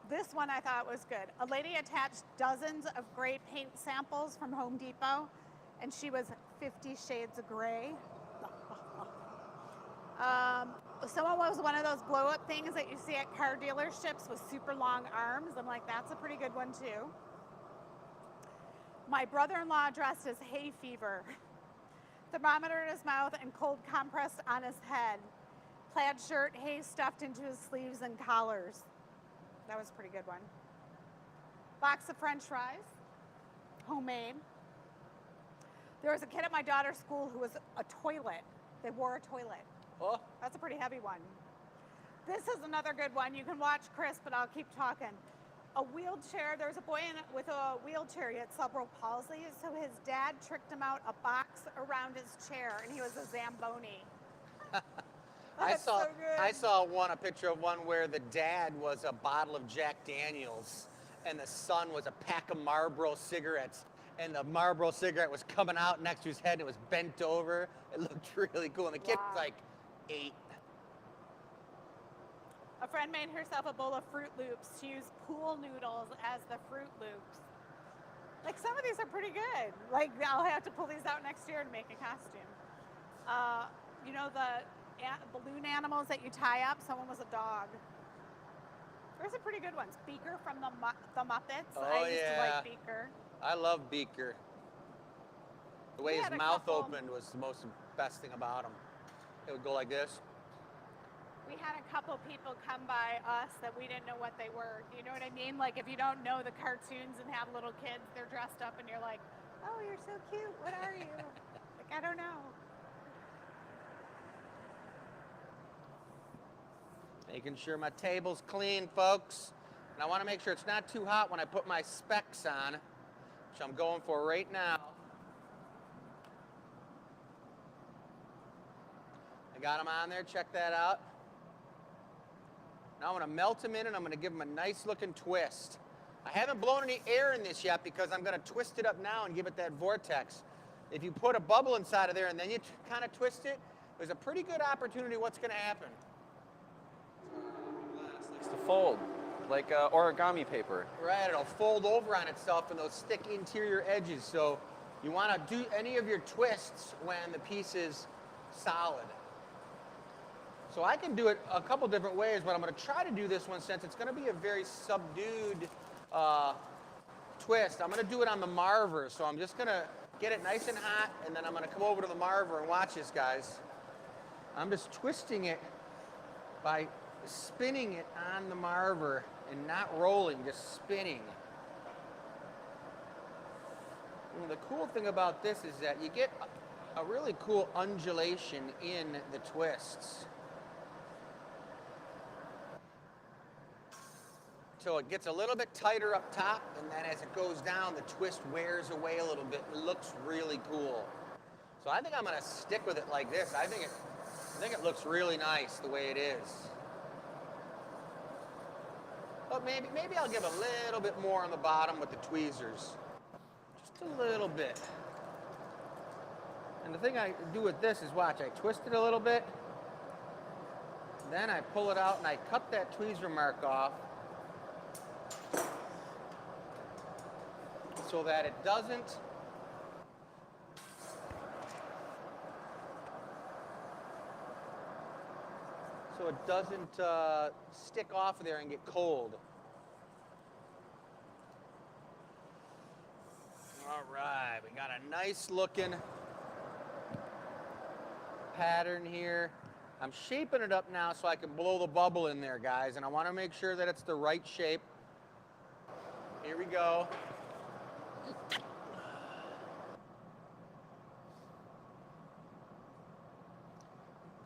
This one I thought was good. A lady attached dozens of gray paint samples from Home Depot, and she was 50 shades of gray. Someone was one of those blow-up things that you see at car dealerships with super long arms. I'm like, that's a pretty good one too. My brother-in-law dressed as hay fever. Thermometer in his mouth and cold compressed on his head. Plaid shirt, hay stuffed into his sleeves and collars. That was a pretty good one. Box of French fries, homemade. There was a kid at my daughter's school who was a toilet. They wore a toilet. Oh. That's a pretty heavy one. This is another good one. You can watch Chris, but I'll keep talking. A wheelchair. There's a boy with a wheelchair. He had cerebral palsy, so his dad tricked him out a box around his chair, and he was a Zamboni. I saw so good. I saw a picture of one where the dad was a bottle of Jack Daniels and the son was a pack of Marlboro cigarettes, and the Marlboro cigarette was coming out next to his head and it was bent over. It looked really cool, and the kid was like 8. A friend made herself a bowl of Fruit Loops. She used pool noodles as the Fruit Loops. Like, some of these are pretty good. Like, I'll have to pull these out next year to make a costume. You know, the balloon animals that you tie up? Someone was a dog. There's some pretty good ones. Beaker from the Muppets. Oh, I used to yeah. like Beaker. I love Beaker. The way We his had a mouth couple- opened was the most best thing about him. It would go like this. We had a couple people come by us that we didn't know what they were. You know what I mean? Like, if you don't know the cartoons and have little kids, they're dressed up and you're like, oh, you're so cute. What are you? Like, I don't know. Making sure my table's clean, folks. And I want to make sure it's not too hot when I put my specs on, which I'm going for right now. I got them on there. Check that out. Now I'm going to melt them in and I'm going to give them a nice looking twist. I haven't blown any air in this yet because I'm going to twist it up now and give it that vortex. If you put a bubble inside of there and then you kind of twist it, there's a pretty good opportunity what's going to happen. Glass likes to fold like origami paper. Right, it'll fold over on itself in those thick interior edges. So you want to do any of your twists when the piece is solid. So I can do it a couple different ways, but I'm going to try to do this one since it's going to be a very subdued twist. I'm going to do it on the Marver. So I'm just going to get it nice and hot, and then I'm going to come over to the Marver and watch this, guys. I'm just twisting it by spinning it on the Marver and not rolling, just spinning. And the cool thing about this is that you get a really cool undulation in the twists. So it gets a little bit tighter up top, and then as it goes down, the twist wears away a little bit. It looks really cool. So I think I'm going to stick with it like this. I think it looks really nice the way it is. But maybe I'll give a little bit more on the bottom with the tweezers. Just a little bit. And the thing I do with this is, watch, I twist it a little bit, then I pull it out and I cut that tweezer mark off so that it doesn't stick off of there and get cold. All right, we got a nice looking pattern here. I'm shaping it up now so I can blow the bubble in there, guys, and I want to make sure that it's the right shape. Here we go.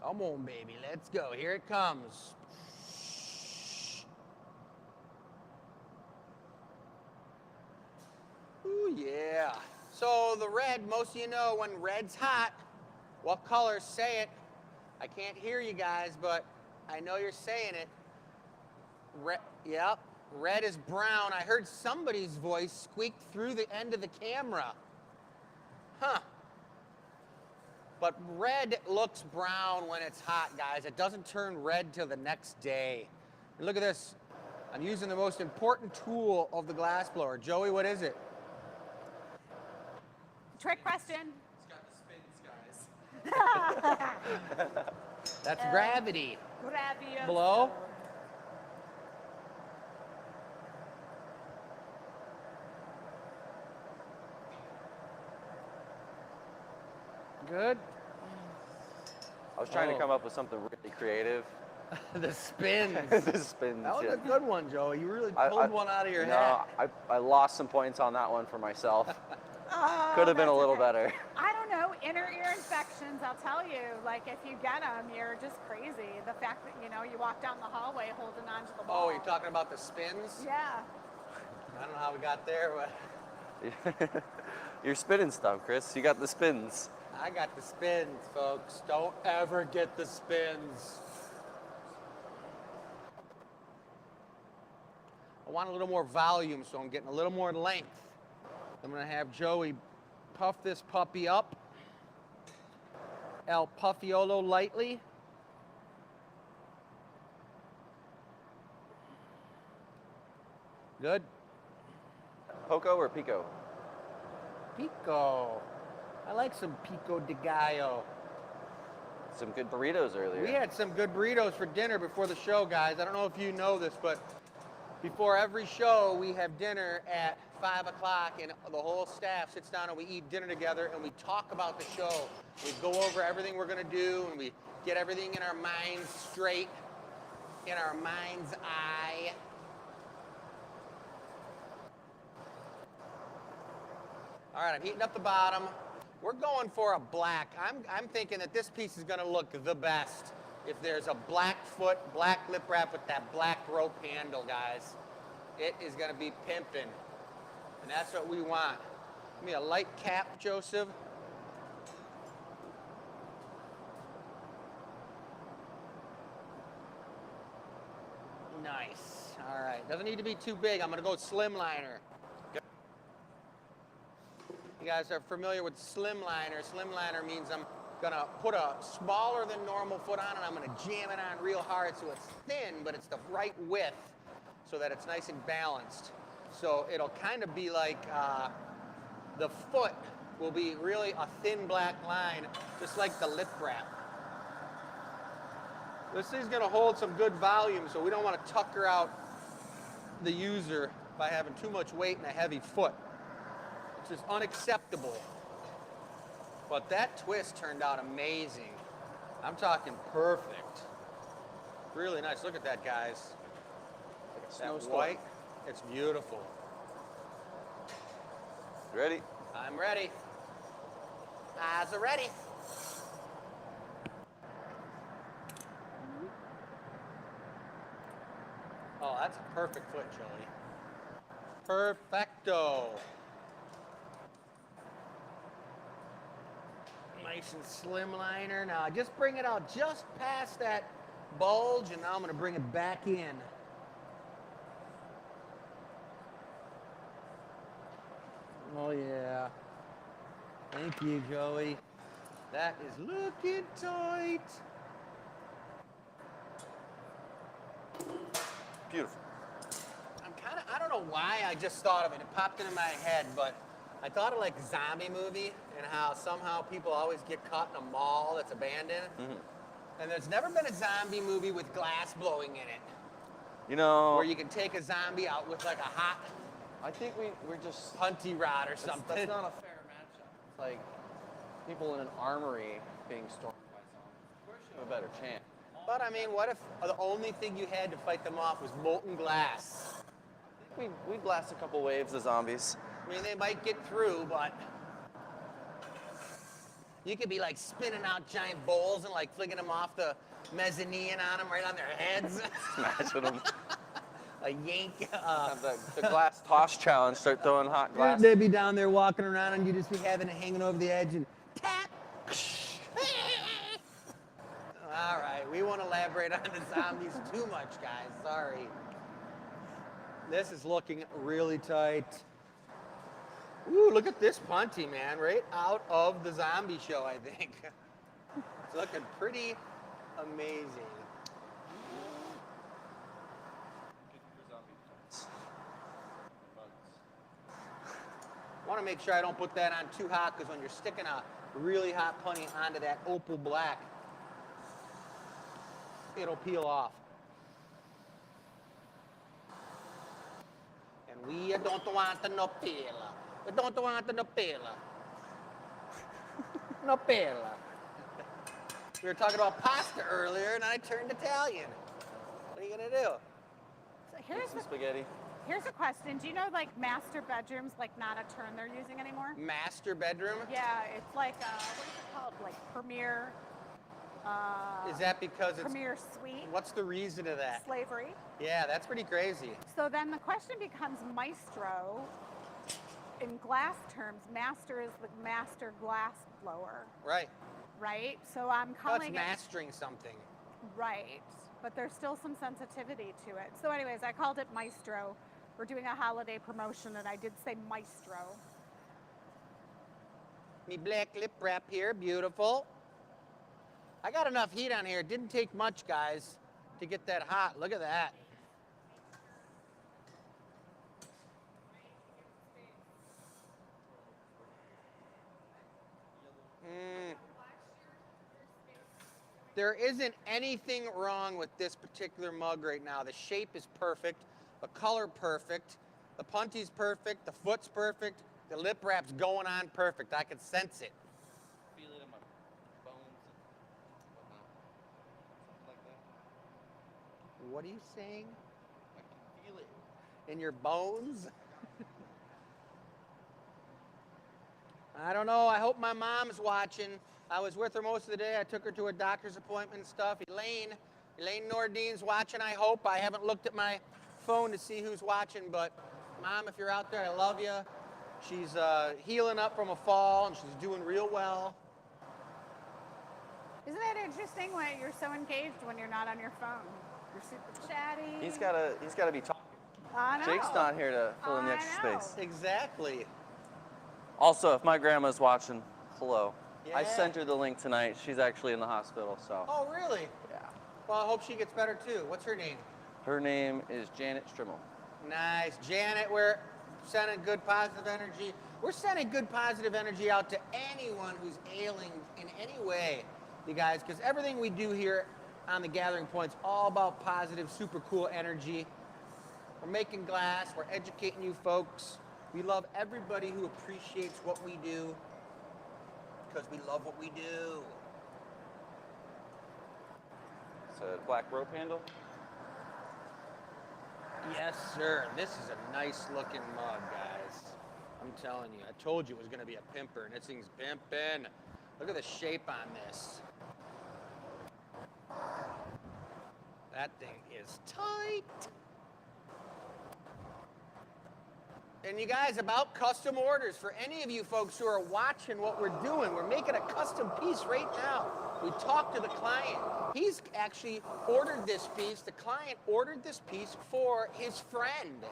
Come on, baby, let's go. Here it comes. yeah. So the red, most of you know when red's hot, what colors say it? I can't hear you guys, but I know you're saying it. Red, yep, red is brown. I heard somebody's voice squeak through the end of the camera. Huh. But red looks brown when it's hot, guys. It doesn't turn red till the next day. And look at this. I'm using the most important tool of the glass blower. Joey, what is it? Trick question. It's got the spins, guys. That's gravity. Gravio. Blow. Good. I was trying to come up with something really creative. The spins. The spins. That was yeah. a good one, Joey. You really I- pulled one out of your No, hat. I lost some points on that one for myself. Oh, Could have been a that's little okay. better. I don't know, inner ear infections, I'll tell you. Like, if you get them, you're just crazy. The fact that, you know, you walk down the hallway holding onto the ball. Oh, you're talking about the spins? Yeah. I don't know how we got there, but You're spinning stuff, Chris. You got the spins. I got the spins, folks. Don't ever get the spins. I want a little more volume, so I'm getting a little more length. I'm gonna have Joey puff this puppy up. El Puffiolo lightly. Good. Poco or Pico? Pico. I like some pico de gallo. Some good burritos earlier. We had some good burritos for dinner before the show, guys. I don't know if you know this, but before every show, we have dinner at 5 o'clock, and the whole staff sits down and we eat dinner together and we talk about the show. We go over everything we're gonna do and we get everything in our minds straight, in our mind's eye. All right, I'm heating up the bottom. We're going for a black. I'm thinking that this piece is gonna look the best if there's a black foot, black lip wrap with that black rope handle, guys. It is gonna be pimping. And that's what we want. Give me a light cap, Joseph. Nice. All right, doesn't need to be too big. I'm gonna go slimliner. You guys are familiar with slimliner. Slimliner means I'm gonna put a smaller than normal foot on and I'm gonna jam it on real hard so it's thin, but it's the right width so that it's nice and balanced. So it'll kind of be like the foot will be really a thin black line, just like the lip wrap. This thing's gonna hold some good volume, so we don't wanna tucker out the user by having too much weight and a heavy foot. It's just unacceptable. But that twist turned out amazing. I'm talking perfect. Really nice. Look at that, guys. That Snowstorm. white, it's beautiful. Ready? I'm ready. Eyes are ready. Oh, that's a perfect foot, Joey. Perfecto. Nice and slimliner. Now I just bring it out just past that bulge, and now I'm gonna bring it back in. Oh yeah. Thank you, Joey. That is looking tight. Beautiful. I don't know why I just thought of it. It popped into my head, but I thought of like zombie movie and how somehow people always get caught in a mall that's abandoned. Mm-hmm. And there's never been a zombie movie with glass blowing in it. You know, Where you can take a zombie out with like a hot I think we're just punty rod or something. That's not a fair matchup. It's like people in an armory being stormed by zombies. Of course you have a better chance. But I mean, what if the only thing you had to fight them off was molten glass? We blast a couple waves of zombies. I mean, they might get through, but you could be like spinning out giant bowls and like flicking them off the mezzanine on them right on their heads. Smashing them. a yank. Have the glass toss challenge. Start throwing hot glass. They'd be down there walking around and you just be having it hanging over the edge and tap. All right, we won't elaborate on the zombies too much, guys. Sorry. This is looking really tight. Ooh, look at this punty, man. Right out of the zombie show, I think. It's looking pretty amazing. I want to make sure I don't put that on too hot because when you're sticking a really hot punty onto that opal black, it'll peel off. And we don't want no peel. We don't want no peel. No peel. We were talking about pasta earlier and I turned Italian. What are you going to do? So here's Some spaghetti. Here's a question. Do you know like master bedrooms, like not a term they're using anymore? Master bedroom? Yeah, it's like, what is it called? Like premier, Is that because it's... premier suite? What's the reason of that? Slavery. Yeah, that's pretty crazy. So then the question becomes maestro. In glass terms, master is the master glass blower, Right. right? So I'm That's calling it mastering something. right, but there's still some sensitivity to it. So anyways, I called it maestro. We're doing a holiday promotion and I did say maestro. Me black lip wrap here, beautiful. I got enough heat on here. It didn't take much, guys, to get that hot. Look at that. There isn't anything wrong with this particular mug right now. The shape is perfect, the color perfect, the punty's perfect, the foot's perfect, the lip wrap's going on perfect. I can sense it. Feel it in my bones and whatnot. Something like that. What are you saying? I can feel it. In your bones? I don't know. I hope my mom's watching. I was with her most of the day. I took her to a doctor's appointment and stuff. Elaine Nordine's watching, I hope. I haven't looked at my phone to see who's watching, but Mom, if you're out there, I love you. She's healing up from a fall, and she's doing real well. Isn't that interesting when you're so engaged when you're not on your phone? You're super chatty. He's gotta be talking. I know. Jake's not here to fill in the I extra know. space. Exactly. Also, if my grandma's watching, hello. I Yeah. sent her the link tonight. She's actually in the hospital, so. Oh, really? Yeah. Well, I hope she gets better, too. What's her name? Her name is Janet Strimmel. Nice. Janet, we're sending good positive energy. We're sending good positive energy out to anyone who's ailing in any way, you guys, because everything we do here on the Gathering Point's all about positive, super cool energy. We're making glass. We're educating you folks. We love everybody who appreciates what we do because we love what we do. It's a black rope handle. Yes, sir. This is a nice looking mug, guys. I'm telling you, I told you it was going to be a pimper, and this thing's pimping. Look at the shape on this. That thing is tight. And you guys, about custom orders, for any of you folks who are watching what we're doing, we're making a custom piece right now. We talked to the client. He's actually ordered this piece. The client ordered this piece for his friend.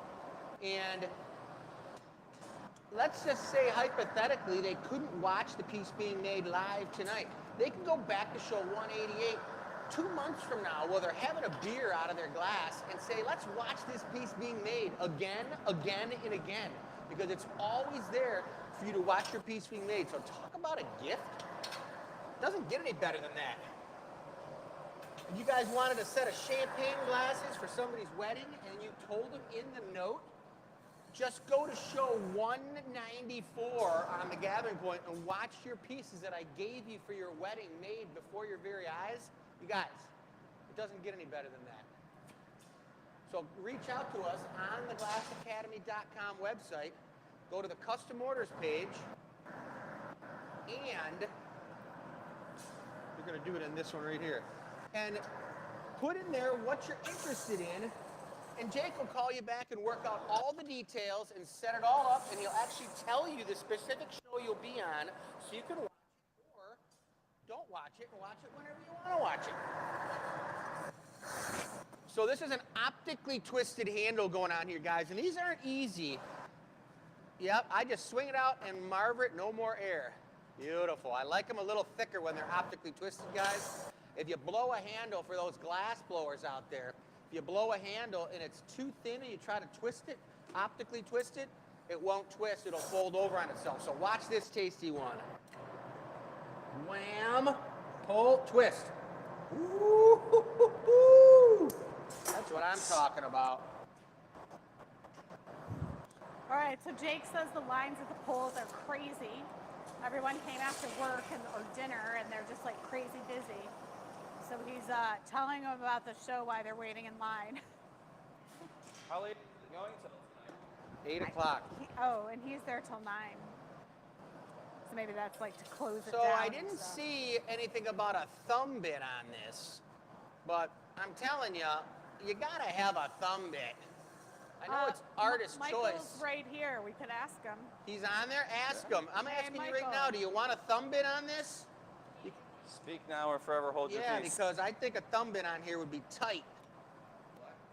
And let's just say hypothetically they couldn't watch the piece being made live tonight. They can go back to show 188 2 months from now while they're having a beer out of their glass and say, let's watch this piece being made again, again, and again. Because it's always there for you to watch your piece being made. So talk about a gift. It doesn't get any better than that. If you guys wanted a set of champagne glasses for somebody's wedding and you told them in the note, just go to show 194 on the Gathering Point and watch your pieces that I gave you for your wedding made before your very eyes. You guys, it doesn't get any better than that. So reach out to us on the glassacademy.com website. Go to the custom orders page, and you're going to do it in this one right here. And put in there what you're interested in, And Jake will call you back and work out all the details and set it all up, and he'll actually tell you the specific show you'll be on so you can watch it or don't watch it and watch it whenever you want to watch it. So this is an optically twisted handle going on here, guys, and these aren't easy. Yep, I just swing it out and marve it, no more air. Beautiful. I like them a little thicker when they're optically twisted, guys. If you blow a handle for those glass blowers out there, if you blow a handle and it's too thin and you try to twist it, optically twist it, it won't twist, it'll fold over on itself. So watch this tasty one. Wham, pull, twist. Ooh, that's what I'm talking about. All right, so Jake says the lines at the polls are crazy. Everyone came after work or dinner, and they're just like crazy busy. So he's telling them about the show while they're waiting in line. How late is it going till? 8 o'clock. And he's there till 9. So maybe that's like to close it So down. I didn't see anything about a thumb bit on this, but I'm telling you, you gotta have a thumb bit. I know it's artist's Michael's choice. right here. We could ask him. He's on there. Ask him. I'm Hey, asking you right Michael. now. Do you want a thumb bit on this? Speak now or forever hold your Yeah, peace. because I think a thumb bit on here would be tight.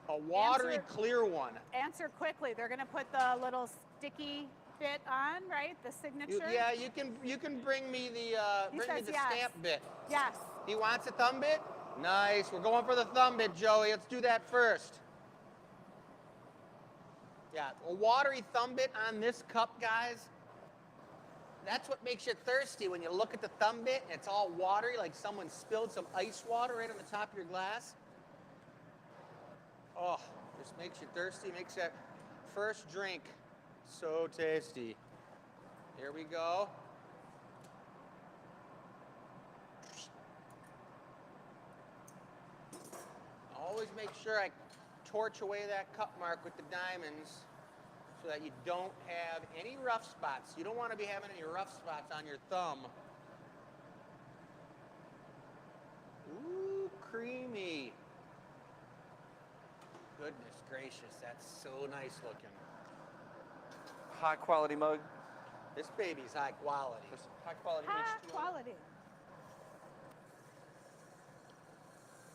A watery, Answer- clear one. Answer quickly. They're going to put the little sticky bit on, right? The signature? Yeah, you can bring me the He says yes. stamp bit. Yes. He wants a thumb bit? Nice. We're going for the thumb bit, Joey. Let's do that first. Yeah, a watery thumb bit on this cup, guys. That's what makes you thirsty when you look at the thumb bit and it's all watery, like someone spilled some ice water right on the top of your glass. Oh, just makes you thirsty, makes that first drink so tasty. Here we go. Always make sure I torch away that cup mark with the diamonds so that you don't have any rough spots. You don't want to be having any rough spots on your thumb. Ooh, creamy. Goodness gracious, that's so nice looking. High quality mug. This baby's high quality. Just high quality High H2O. quality.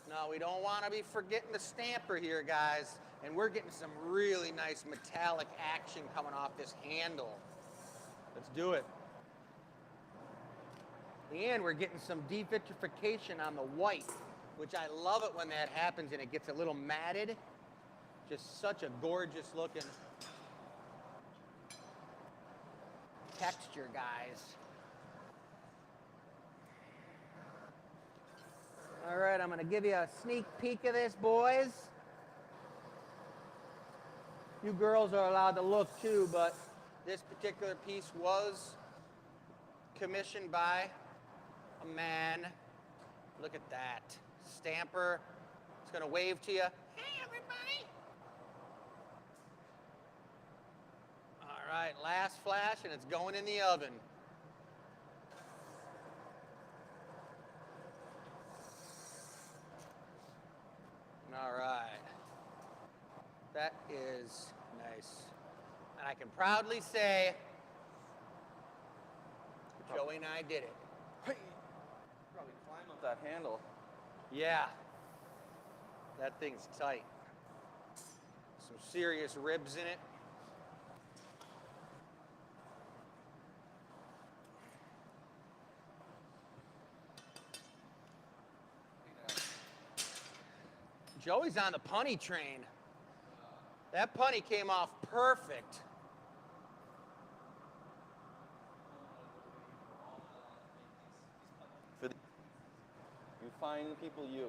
No, we don't want to be forgetting the stamper here, guys. And we're getting some really nice metallic action coming off this handle. Let's do it. And we're getting some devitrification on the white, which I love it when that happens and it gets a little matted. Just such a gorgeous looking texture, guys. All right, I'm gonna give you a sneak peek of this, boys. You girls are allowed to look too, but this particular piece was commissioned by a man. Look at that. Stamper. It's gonna wave to you. Hey, everybody. All right, last flash, and it's going in the oven. All right. That is nice. And I can proudly say, Joey and I did it. Hey. Probably climb up that handle. Yeah. That thing's tight. Some serious ribs in it. Joey's on the punny train. That punny came off perfect. You find the people you.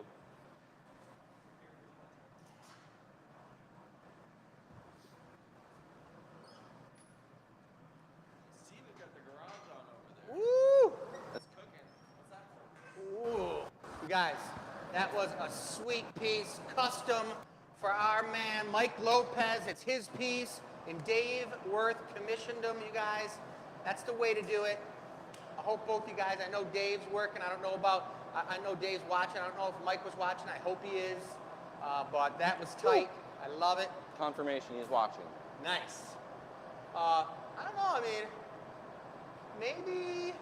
Steve has got the garage on over there. Woo! That's cooking. What's that for? Ooh. You guys, that was a sweet piece, custom for our man, Mike Lopez. It's his piece, and Dave Worth commissioned them, you guys. That's the way to do it. I hope both you guys, I know Dave's working. I know Dave's watching. I don't know if Mike was watching. I hope he is. But that was tight. I love it. Confirmation he's watching. Nice. I don't know, I mean, maybe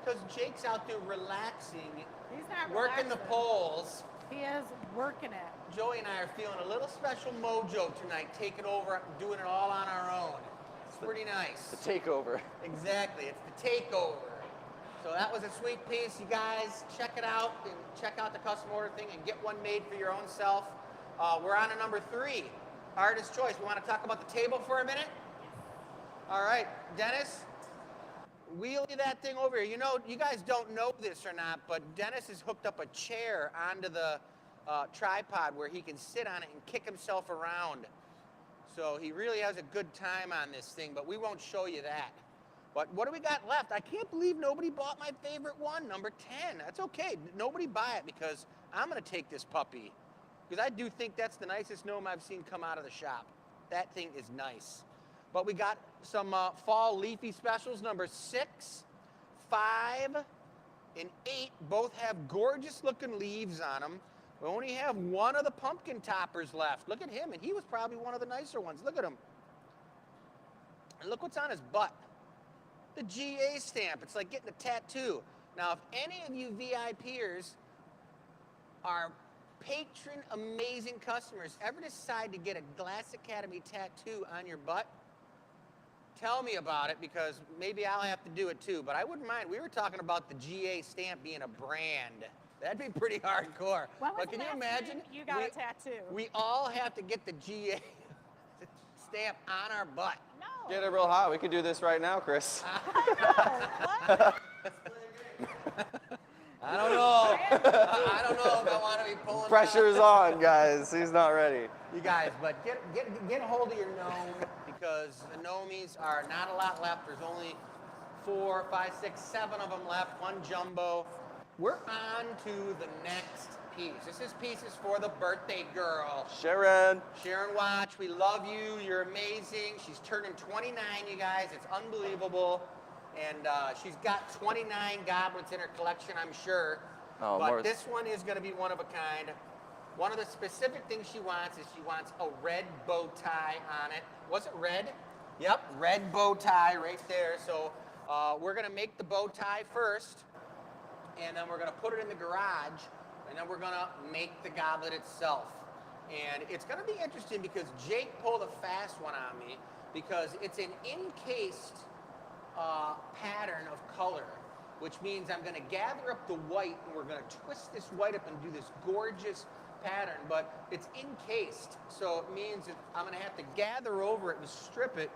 because Jake's out there relaxing, He's not working the relaxing. poles. He is working it. Joey and I are feeling a little special mojo tonight, taking over and doing it all on our own. It's pretty nice. The takeover. Exactly, it's the takeover. So that was a sweet piece. You guys check it out and check out the custom order thing and get one made for your own self. We're on to number 3, artist choice. We want to talk about the table for a minute? All right, Dennis, wheelie that thing over here. You know, you guys don't know this or not, but Dennis has hooked up a chair onto the tripod where he can sit on it and kick himself around. So he really has a good time on this thing, but we won't show you that. But what do we got left? I can't believe nobody bought my favorite one, number 10. That's okay. Nobody buy it because I'm going to take this puppy. Because I do think that's the nicest gnome I've seen come out of the shop. That thing is nice. But we got some fall leafy specials, number 6, 5, and 8. Both have gorgeous looking leaves on them. We only have one of the pumpkin toppers left. Look at him, and he was probably one of the nicer ones. Look at him. And look what's on his butt. The GA stamp. It's like getting a tattoo. Now, if any of you VIPers are patron amazing customers ever decide to get a Glass Academy tattoo on your butt, tell me about it because maybe I'll have to do it too. But I wouldn't mind. We were talking about the GA stamp being a brand. That'd be pretty hardcore. But can you imagine? You got a tattoo. We all have to get the GA stamp on our butt. No. Get it real hot. We could do this right now, Chris. What? I don't know. I don't know if I want to be pulling. Pressure's on, guys. He's not ready. You guys, but get a hold of your gnome because the gnomies are not a lot left. There's only 4, 5, 6, 7 of them left. One jumbo. We're on to the next piece. This piece is for the birthday girl. Sharon. Sharon Watch, we love you. You're amazing. She's turning 29, you guys. It's unbelievable. And she's got 29 goblets in her collection, I'm sure. Oh, but more. this one is going to be one of a kind. One of the specific things she wants is she wants a red bow tie on it. Was it red? Yep, red bow tie right there. So we're going to make the bow tie first, and then we're going to put it in the garage, and then we're going to make the goblet itself. And it's going to be interesting because Jake pulled a fast one on me because it's an encased pattern of color, which means I'm going to gather up the white and we're going to twist this white up and do this gorgeous pattern, but it's encased, so it means that I'm going to have to gather over it and strip it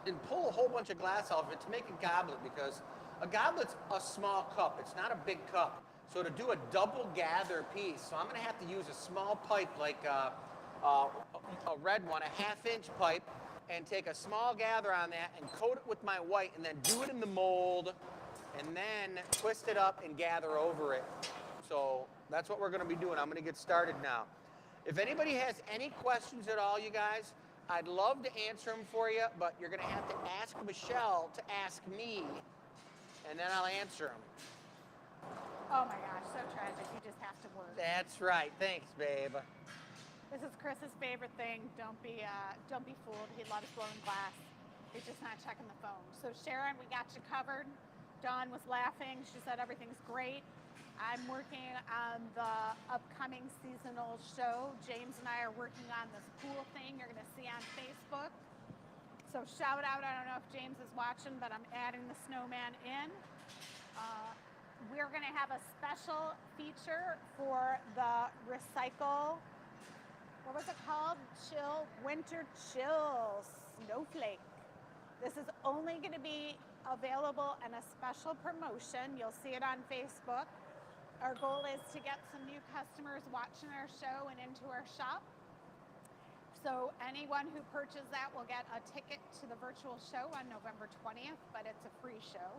and pull a whole bunch of glass off of it to make a goblet, because a goblet's a small cup, it's not a big cup. So to do a double gather piece, so I'm going to have to use a small pipe like a red one, a 1/2-inch pipe, and take a small gather on that and coat it with my white and then do it in the mold and then twist it up and gather over it. So that's what we're going to be doing. I'm going to get started now. If anybody has any questions at all, you guys, I'd love to answer them for you, but you're going to have to ask Michelle to ask me, and then I'll answer them. Oh my gosh, so tragic. You just have to work. That's right. Thanks, babe. This is Chris's favorite thing. Don't be fooled. He loves blowing glass. He's just not checking the phone. So Sharon, we got you covered. Dawn was laughing. She said everything's great. I'm working on the upcoming seasonal show. James and I are working on this pool thing you're going to see on Facebook. So shout out. I don't know if James is watching, but I'm adding the snowman in. We're going to have a special feature for the recycle. What was it called? Winter Chill Snowflake. This is only going to be available in a special promotion. You'll see it on Facebook. Our goal is to get some new customers watching our show and into our shop. So anyone who purchases that will get a ticket to the virtual show on November 20th, but it's a free show.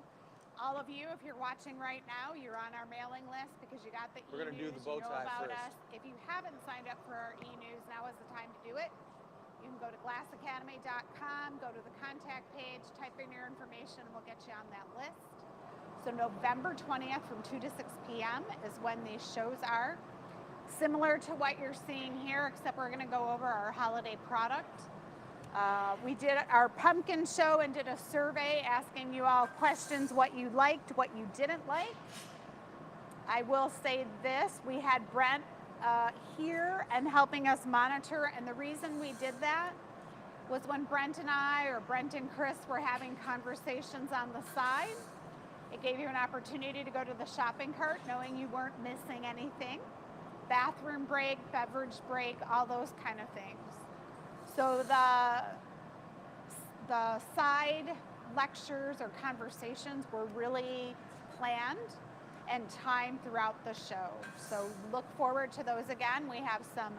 All of you, if you're watching right now, you're on our mailing list because you got the e-news. We're going to do the bow you know tie about first. us. If you haven't signed up for our e-news, now is the time to do it. You can go to glassacademy.com, go to the contact page, type in your information, and we'll get you on that list. So November 20th from 2 to 6 p.m. is when these shows are. Similar to what you're seeing here, except we're going to go over our holiday product. We did our pumpkin show and did a survey asking you all questions, what you liked, what you didn't like. I will say this, we had Brent here and helping us monitor, and the reason we did that was when Brent and I, or Brent and Chris, were having conversations on the side. It gave you an opportunity to go to the shopping cart knowing you weren't missing anything. Bathroom break, beverage break, all those kind of things. So the side lectures or conversations were really planned and timed throughout the show. So look forward to those again. We have some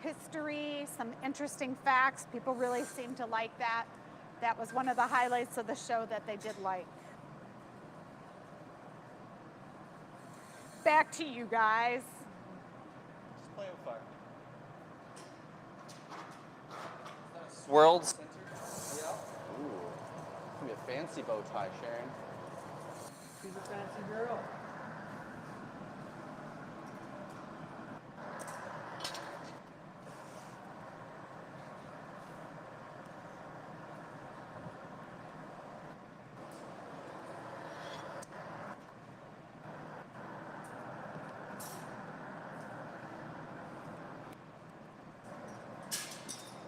history, some interesting facts. People really seem to like that. That was one of the highlights of the show that they did like. Back to you guys. Display of fire. Swirled center. Yeah. Ooh. It's gonna be a fancy bow tie, Sharon. She's a fancy girl.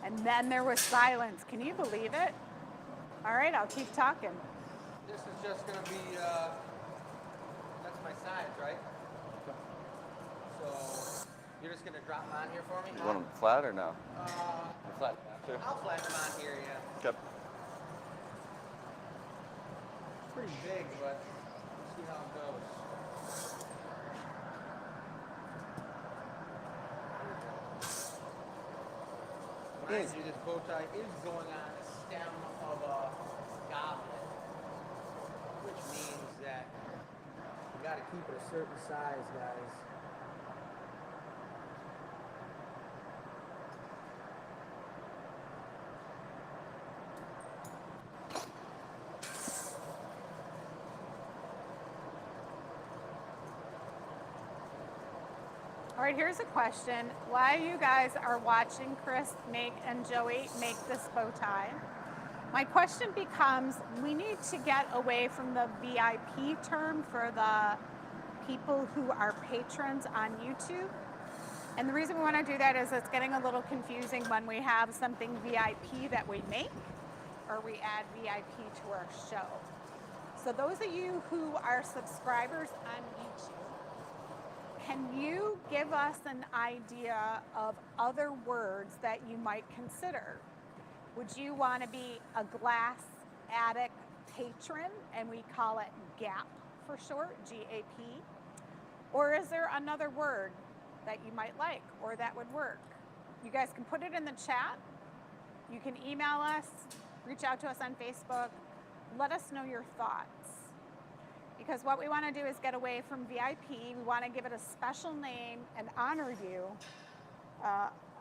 And then there was silence. Can you believe it? All right, I'll keep talking. This is just going to be, that's my size, right? So you're just going to drop them on here for me? You want them flat or no? Flat. Sure. I'll flatten them on here, yeah. Okay. It's pretty big, but we'll see how it goes. Mind you, this bow tie is going on the stem of a goblet, which means that you got to keep it a certain size, guys. All right, here's a question. While you guys are watching Chris and Joey make this bow tie, my question becomes, we need to get away from the VIP term for the people who are patrons on YouTube. And the reason we want to do that is it's getting a little confusing when we have something VIP that we make or we add VIP to our show. So those of you who are subscribers on YouTube, can you give us an idea of other words that you might consider? Would you want to be a glass attic patron, and we call it GAP for short, G-A-P? Or is there another word that you might like or that would work? You guys can put it in the chat. You can email us, reach out to us on Facebook. Let us know your thoughts. Because what we want to do is get away from VIP. We want to give it a special name and honor you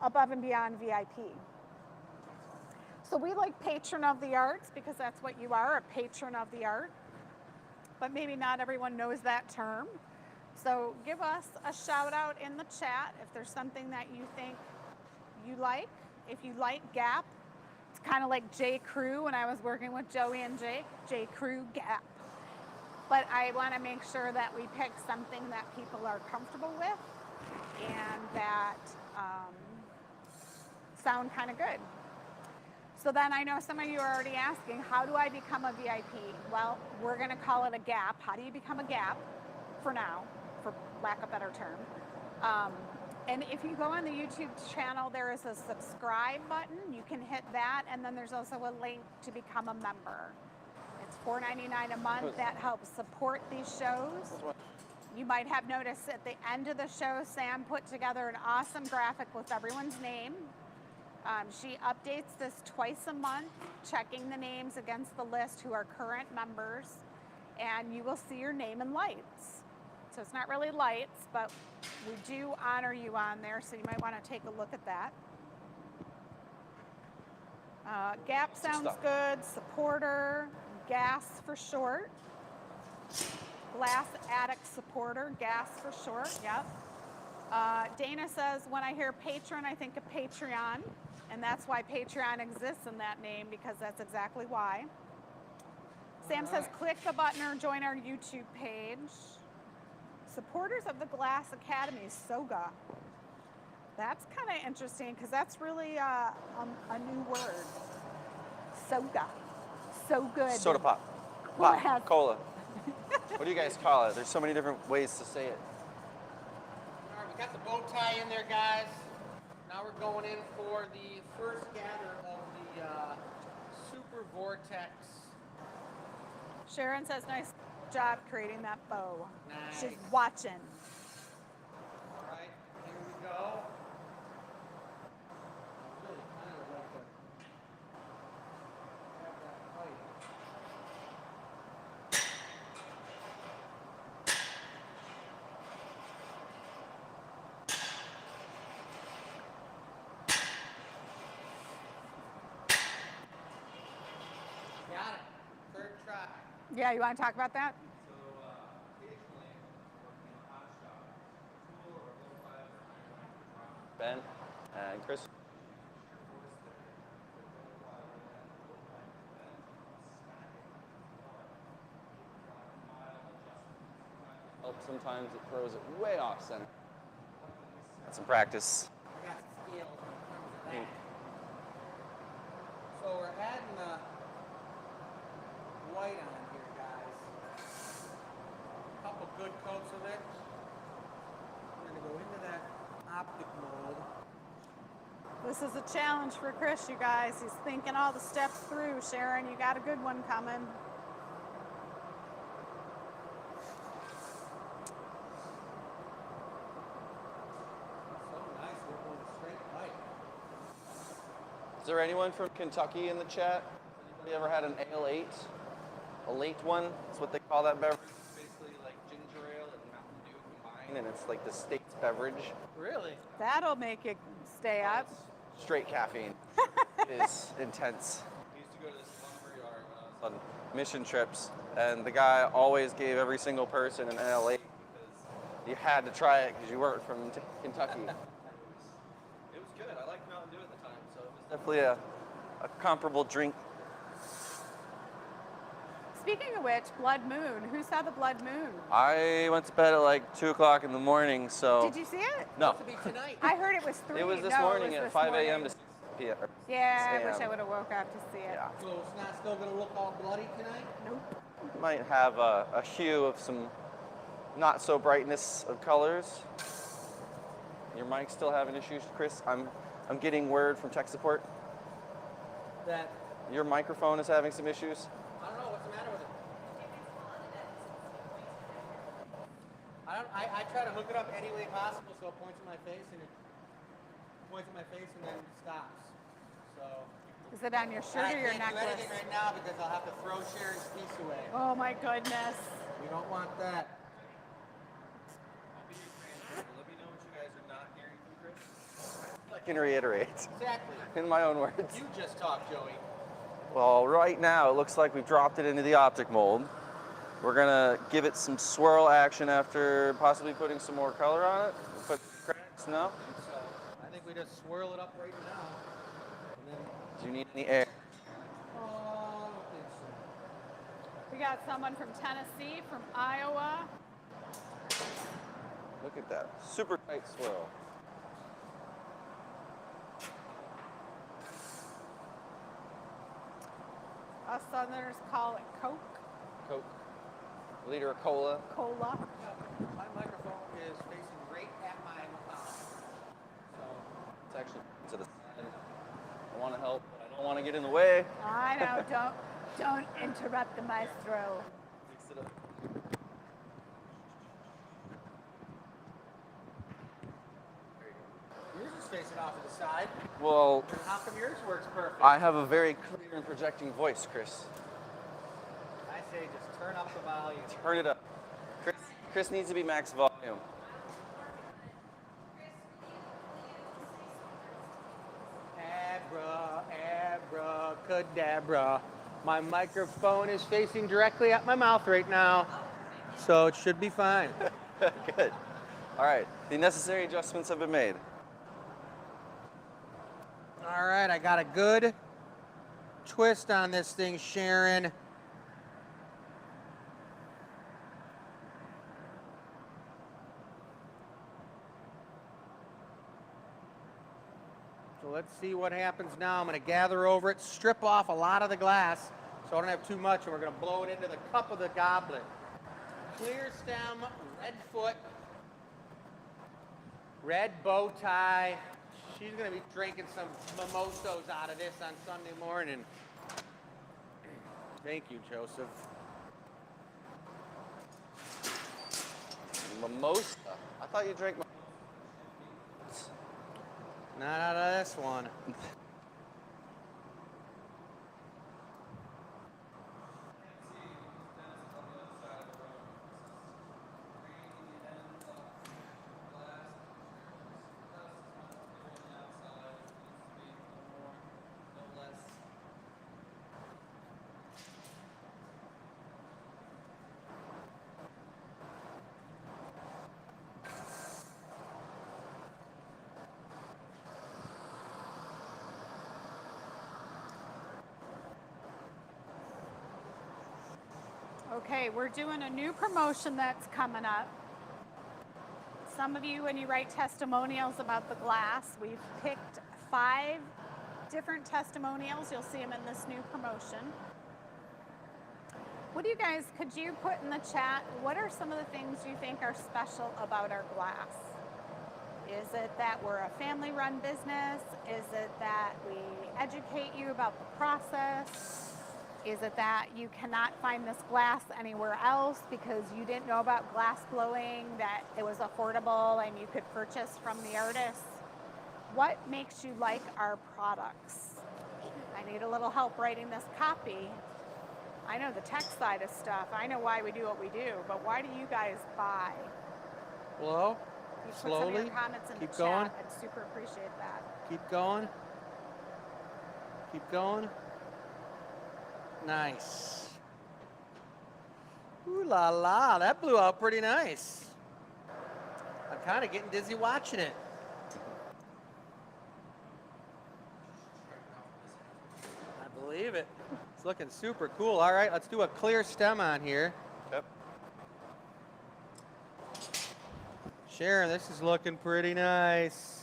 above and beyond VIP. So we like patron of the arts because that's what you are, a patron of the art. But maybe not everyone knows that term. So give us a shout out in the chat if there's something that you think you like. If you like GAP, it's kind of like J. Crew when I was working with Joey and Jake, J. Crew GAP. But I want to make sure that we pick something that people are comfortable with and that sound kind of good. So then I know some of you are already asking, how do I become a VIP? Well, we're going to call it a GAP. How do you become a GAP for now, for lack of a better term? And if you go on the YouTube channel, there is a subscribe button. You can hit that, and then there's also a link to become a member. It's $4.99 a month. That helps support these shows. You might have noticed at the end of the show, Sam put together an awesome graphic with everyone's name. She updates this twice a month, checking the names against the list who are current members, and you will see your name in lights. So it's not really lights, but we do honor you on there, so you might want to take a look at that. GAP sounds good, supporter, GAS for short. Glass attic supporter, GAS for short, yep. Dana says, when I hear patron, I think of Patreon. And that's why Patreon exists in that name, because that's exactly why. Sam says, click the button or join our YouTube page. Supporters of the Glass Academy, Soga. That's kind of interesting, because that's really a new word. Soga. So good. Soda pop. Glass. Pop. Cola. What do you guys call it? There's so many different ways to say it. All right, we got the bow tie in there, guys. Now we're going in for the first gather of the Super Vortex. Sharon says, nice job creating that bow. Nice. She's watching. All right, here we go. I really kind of like to have that height. Got it. Third try. Yeah, you want to talk about that? So occasionally, working in a hot shop, a tool or a low file Ben and Chris. Sometimes it throws it way off center. That's some practice. I got scale in terms of that. So we're adding the white on here, guys. A couple good coats of it. We're gonna go into that optic mold. This is a challenge for Chris, you guys. He's thinking all the steps through. Sharon, you got a good one coming. So nice, we're going straight white. Is there anyone from Kentucky in the chat? Anybody ever had an ale 8? A late one? That's what they call that beverage. It's basically like ginger ale and Mountain Dew combined, and it's like the state's beverage. Really? That'll make you stay up. Straight caffeine. It is intense. We used to go to this lumber yard when I was on mission trips, and the guy always gave every single person an ale 8 because you had to try it because you weren't from Kentucky. It was good. I liked Mountain Dew at the time, so it was definitely a comparable drink. Speaking of which, blood moon. Who saw the blood moon? I went to bed at like 2 o'clock in the morning, so. Did you see it? No. Supposed to be tonight. I heard it was 3. It was this No, morning it was at this 5 a.m. morning. to 6 p.m. or Yeah, 6 I wish I a.m. would have woke up to see it. Yeah. So it's not still gonna look all bloody tonight? Nope. Might have a hue of some not so brightness of colors. Your mic's still having issues, Chris. I'm getting word from tech support. That, Your microphone is having some issues. I don't know, what's the matter with it? I try to hook it up any way possible so it points at my face and then stops. So Is it on your shirt I or your can't do necklace? anything right now because I'll have to throw Sharon's piece away. Oh my goodness. We don't want that. Let me know what you guys are not hearing from Chris. I can reiterate Exactly. in my own words. You just talked, Joey. Well, right now it looks like we've dropped it into the optic mold. We're gonna give it some swirl action after possibly putting some more color on it. Put cracks, no? So I think we just swirl it up right now. And then, Do you need any air? oh, I don't think so. We got someone from Tennessee, from Iowa. Look at that. Super tight swirl. Us Southerners call it Coke, Coke. Liter of cola. cola. My microphone is facing right at my mouth. So It's actually to the side. I want to help, but I don't want to get in the way. I know. Don't interrupt the maestro. Mix it up. yours is facing off to the side. Well, How come yours works perfect? I have a very clear and projecting voice, Chris. I say just turn up the volume. Turn it up. Chris needs to be max volume. Abracadabra. My microphone is facing directly at my mouth right now, so it should be fine. Good. All right, the necessary adjustments have been made. All right, I got a good twist on this thing, Sharon. So let's see what happens now. I'm going to gather over it, strip off a lot of the glass so I don't have too much, and we're going to blow it into the cup of the goblet. Clear stem, red foot, red bow tie. She's going to be drinking some mimosas out of this on Sunday morning. Thank you, Joseph. Mimosa? I thought you drank. Not out of this one. Okay, we're doing a new promotion that's coming up. Some of you, when you write testimonials about the glass, we've picked 5 different testimonials. You'll see them in this new promotion. What do you guys, could you put in the chat, what are some of the things you think are special about our glass? Is it that we're a family-run business? Is it that we educate you about the process? Is it that you cannot find this glass anywhere else because you didn't know about glass blowing, that it was affordable and you could purchase from the artist? What makes you like our products? I need a little help writing this copy. I know the tech side of stuff. I know why we do what we do, but why do you guys buy? Slow, You put some of slowly, your comments in keep the going. chat. I'd super appreciate that. Keep going. Keep going. Nice. Ooh la la, that blew out pretty nice. I'm kind of getting dizzy watching it. I believe it. It's looking super cool. All right, let's do a clear stem on here. Yep. Sharon, this is looking pretty nice.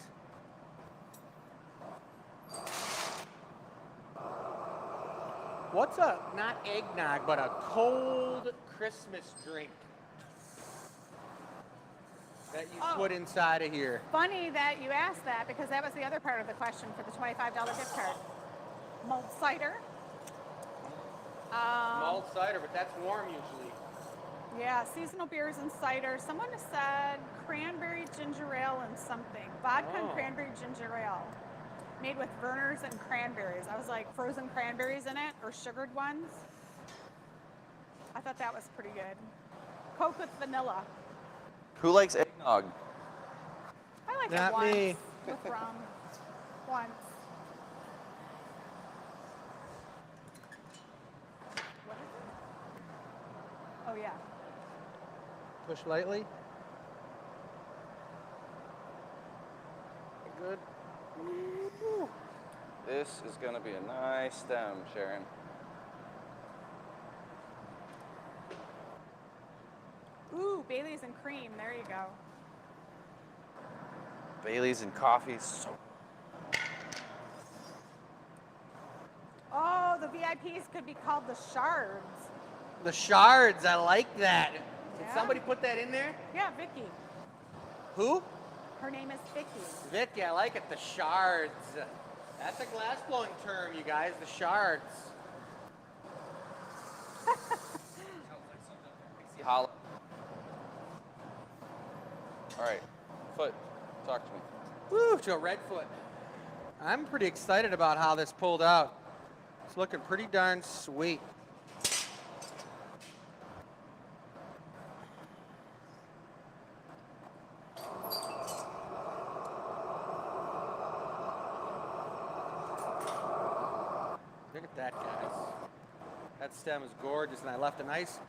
What's a, not eggnog, but a cold Christmas drink that you put inside of here? Funny that you asked that, because that was the other part of the question for the $25 gift card. Mulled cider. Mulled cider, but that's warm usually. Yeah, seasonal beers and cider. Someone said cranberry ginger ale and something. Vodka and cranberry ginger ale. Made with Vernors and cranberries. I was like, frozen cranberries in it or sugared ones. I thought that was pretty good. Coke with vanilla. Who likes eggnog? I like Not it once me. with rum. Once. What is it? Oh yeah. Push lightly. Good. Ooh. This is gonna be a nice stem, Sharon. Ooh, Bailey's and cream. There you go. Bailey's and coffee, so Oh, the VIPs could be called the shards. The shards, I like that. Did Yeah. somebody put that in there? Yeah, Vicky. Who? Her name is Vicky. Vicky, I like it. The shards. That's a glass blowing term, you guys. The shards. hollow. All right, Foot, talk to me. Woo, to a red foot. I'm pretty excited about how this pulled out. It's looking pretty darn sweet. Look at that, guys. That stem is gorgeous, and I left a nice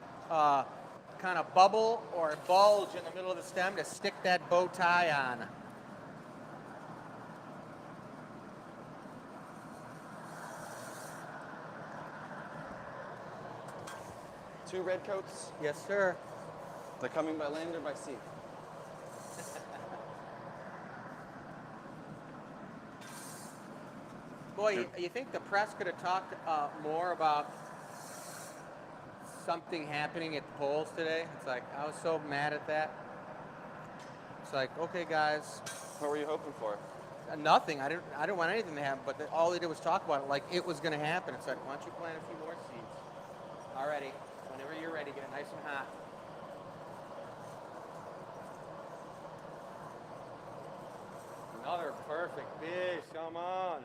kind of bubble or bulge in the middle of the stem to stick that bow tie on. Two red coats. Yes, sir. They're coming by land or by sea? Boy, you think the press could have talked more about something happening at the polls today? It's like, I was so mad at that. It's like, okay, guys. What were you hoping for? Nothing. I didn't want anything to happen, but all they did was talk about it like it was going to happen. It's like, why don't you plant a few more seeds? Already. Whenever you're ready, get it nice and hot. Another perfect fish. Come on.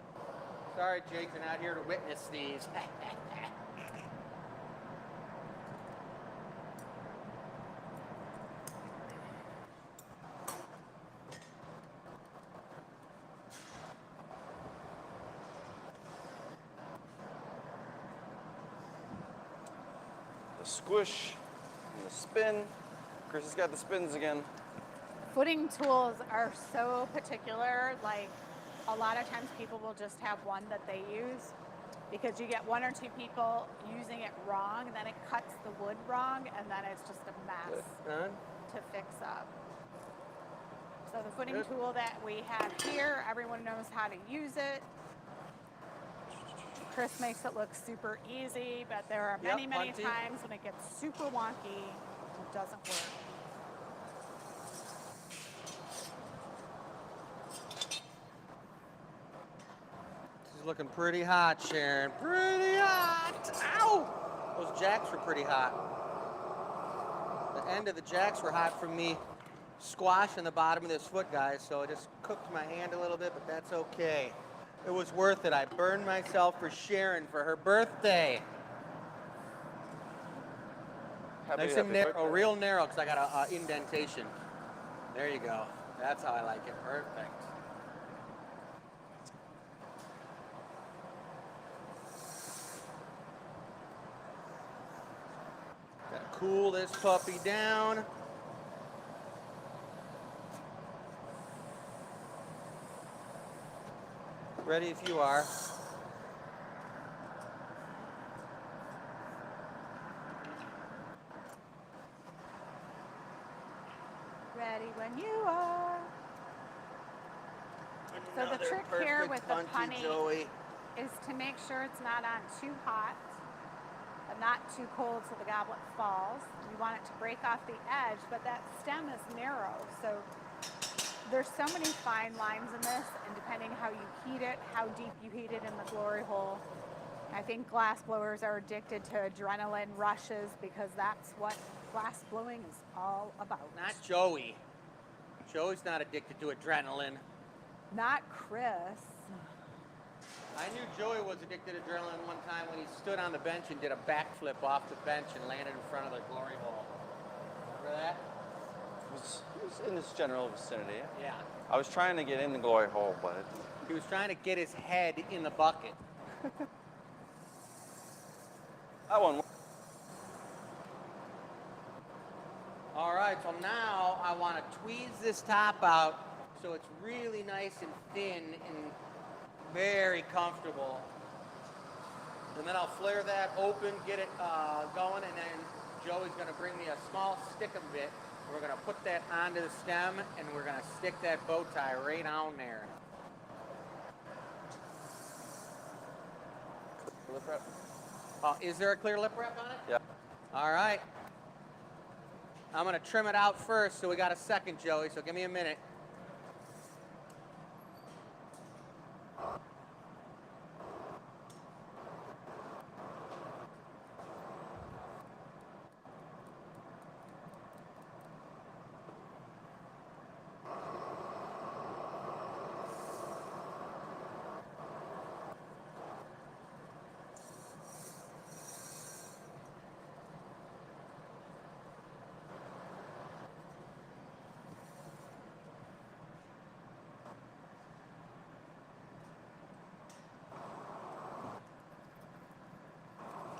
Sorry, Jake, you're not here to witness these. The squish and the spin. Chris has got the spins again. Footing tools are so particular. Like, a lot of times people will just have one that they use because you get one or two people using it wrong, and then it cuts the wood wrong, and then it's just a mess to fix up. So the footing tool that we have here, everyone knows how to use it. Chris makes it look super easy, but there are many times when it gets super wonky, it doesn't work. She's looking pretty hot, Sharon. Pretty hot. Ow! Those jacks were pretty hot. The end of the jacks were hot from me squashing the bottom of this foot, guys, so it just cooked my hand a little bit, but that's okay. It was worth it. I burned myself for Sharon for her birthday. Nice and narrow, real narrow, because I got a indentation. There you go. That's how I like it. Perfect. Gotta cool this puppy down. Ready if you are. Ready when you are. So the trick here with the punny is to make sure it's not on too hot, but not too cold so the goblet falls. You want it to break off the edge, but that stem is narrow, so there's so many fine lines in this, and depending how you heat it, how deep you heat it in the glory hole. I think glass blowers are addicted to adrenaline rushes because that's what glass blowing is all about. Not Joey. Joey's not addicted to adrenaline. Not Chris. I knew Joey was addicted to adrenaline one time when he stood on the bench and did a backflip off the bench and landed in front of the glory hole. Remember that? It was in this general vicinity. Yeah. I was trying to get in the glory hole, but He was trying to get his head in the bucket. that one. All right, so now I want to tweeze this top out so it's really nice and thin and very comfortable. And then I'll flare that open, get it going, and then Joey's going to bring me a small stick-em bit. We're going to put that onto the stem, and we're going to stick that bow tie right on there. Lip wrap? Is there a clear lip wrap on it? Yeah. All right. I'm going to trim it out first, so we got a second, Joey, so give me a minute.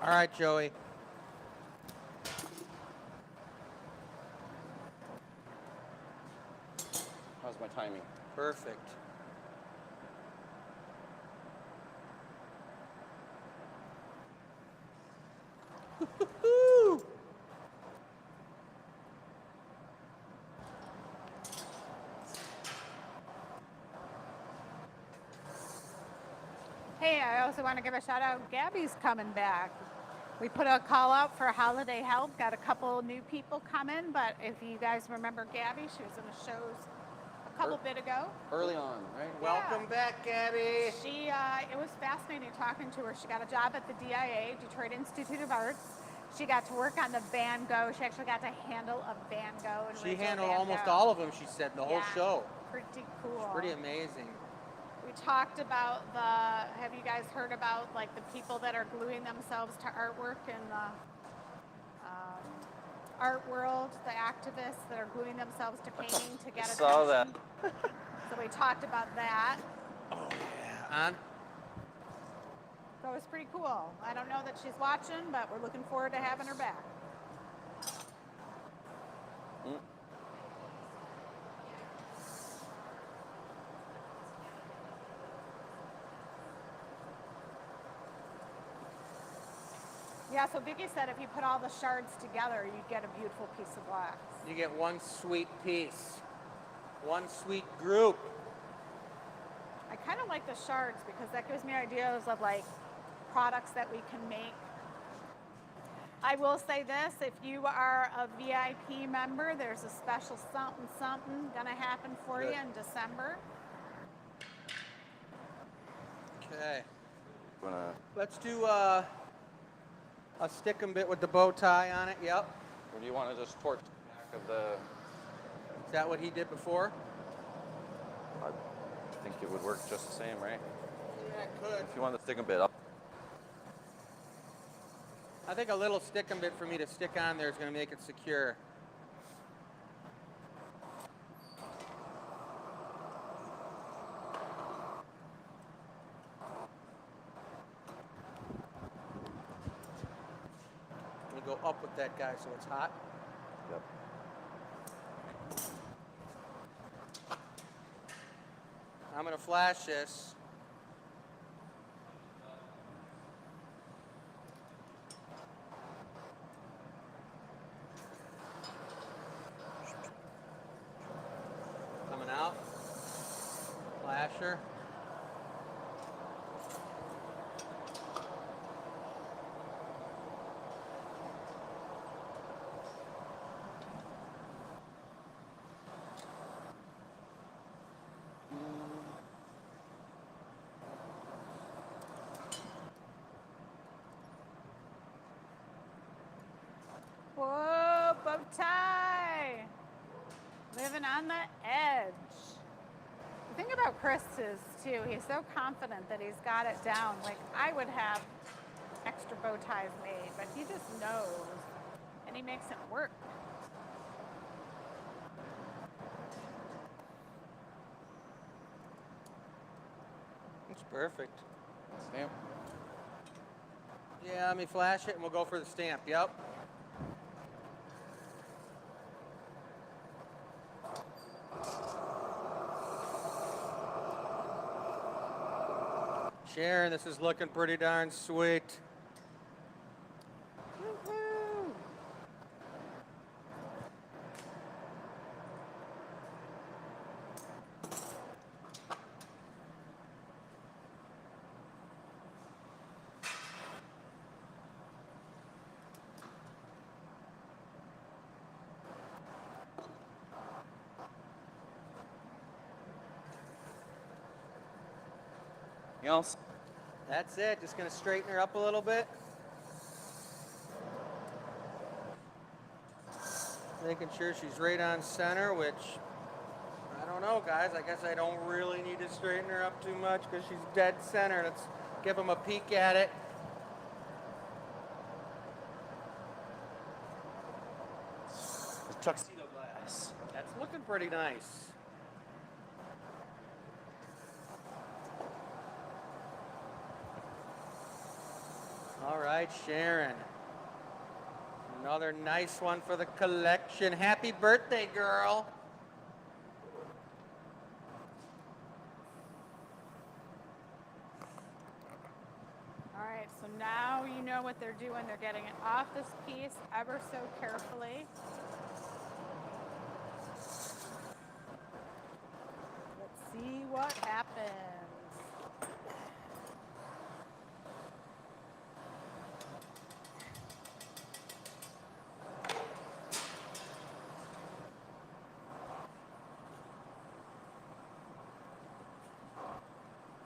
All right, Joey. timing. Perfect. Hey, I also want to give a shout out. Gabby's coming back. We put a call out for holiday help. Got a couple new people coming, but if you guys remember Gabby, she was in the shows a couple bit ago. Early on, right? Welcome back, Gabby. It was fascinating talking to her. She got a job at the DIA, Detroit Institute of Arts. She got to work on the Van Gogh. She actually got to handle a Van Gogh. She original handled Van almost Gogh. all of them, she said, the whole show. Pretty cool. It's pretty amazing. We talked about have you guys heard about like the people that are gluing themselves to artwork in the art world, the activists that are gluing themselves to painting to get attention? Saw that. So we talked about that. Oh, yeah. On? So it was pretty cool. I don't know that she's watching, but we're looking forward to having her back. Yeah, so Vicky said if you put all the shards together, you get a beautiful piece of glass. You get one sweet piece. One sweet group. I kind of like the shards because that gives me ideas of like products that we can make. I will say this, if you are a VIP member, there's a special something gonna happen for you in December. Okay. Gonna, Let's do a stick 'em bit with the bow tie on it. Yep. or do you want to just torch the back of the... Is that what he did before? I think it would work just the same, right? Yeah, it could. If you want to stick a bit up. I think a little stick 'em bit for me to stick on there is going to make it secure. I'm going to go up with that guy so it's hot. Yep. I'm going to flash this. Coming out. Flasher. Whoa, bow tie! Living on the edge. The thing about Chris is, too, he's so confident that he's got it down. Like, I would have extra bow ties made, but he just knows, and he makes it work. It's perfect. Stamp. Yeah, let me flash it and we'll go for the stamp. Yep. Sharon, this is looking pretty darn sweet. Woo-hoo. Anything else? That's it. Just going to straighten her up a little bit. Making sure she's right on center, which, I don't know, guys. I guess I don't really need to straighten her up too much because she's dead center. Let's give them a peek at it. Tuxedo glass. That's looking pretty nice. All right, Sharon. Another nice one for the collection. Happy birthday, girl. right, so now you know what they're doing. They're getting it off this piece ever so carefully. Let's see what happens.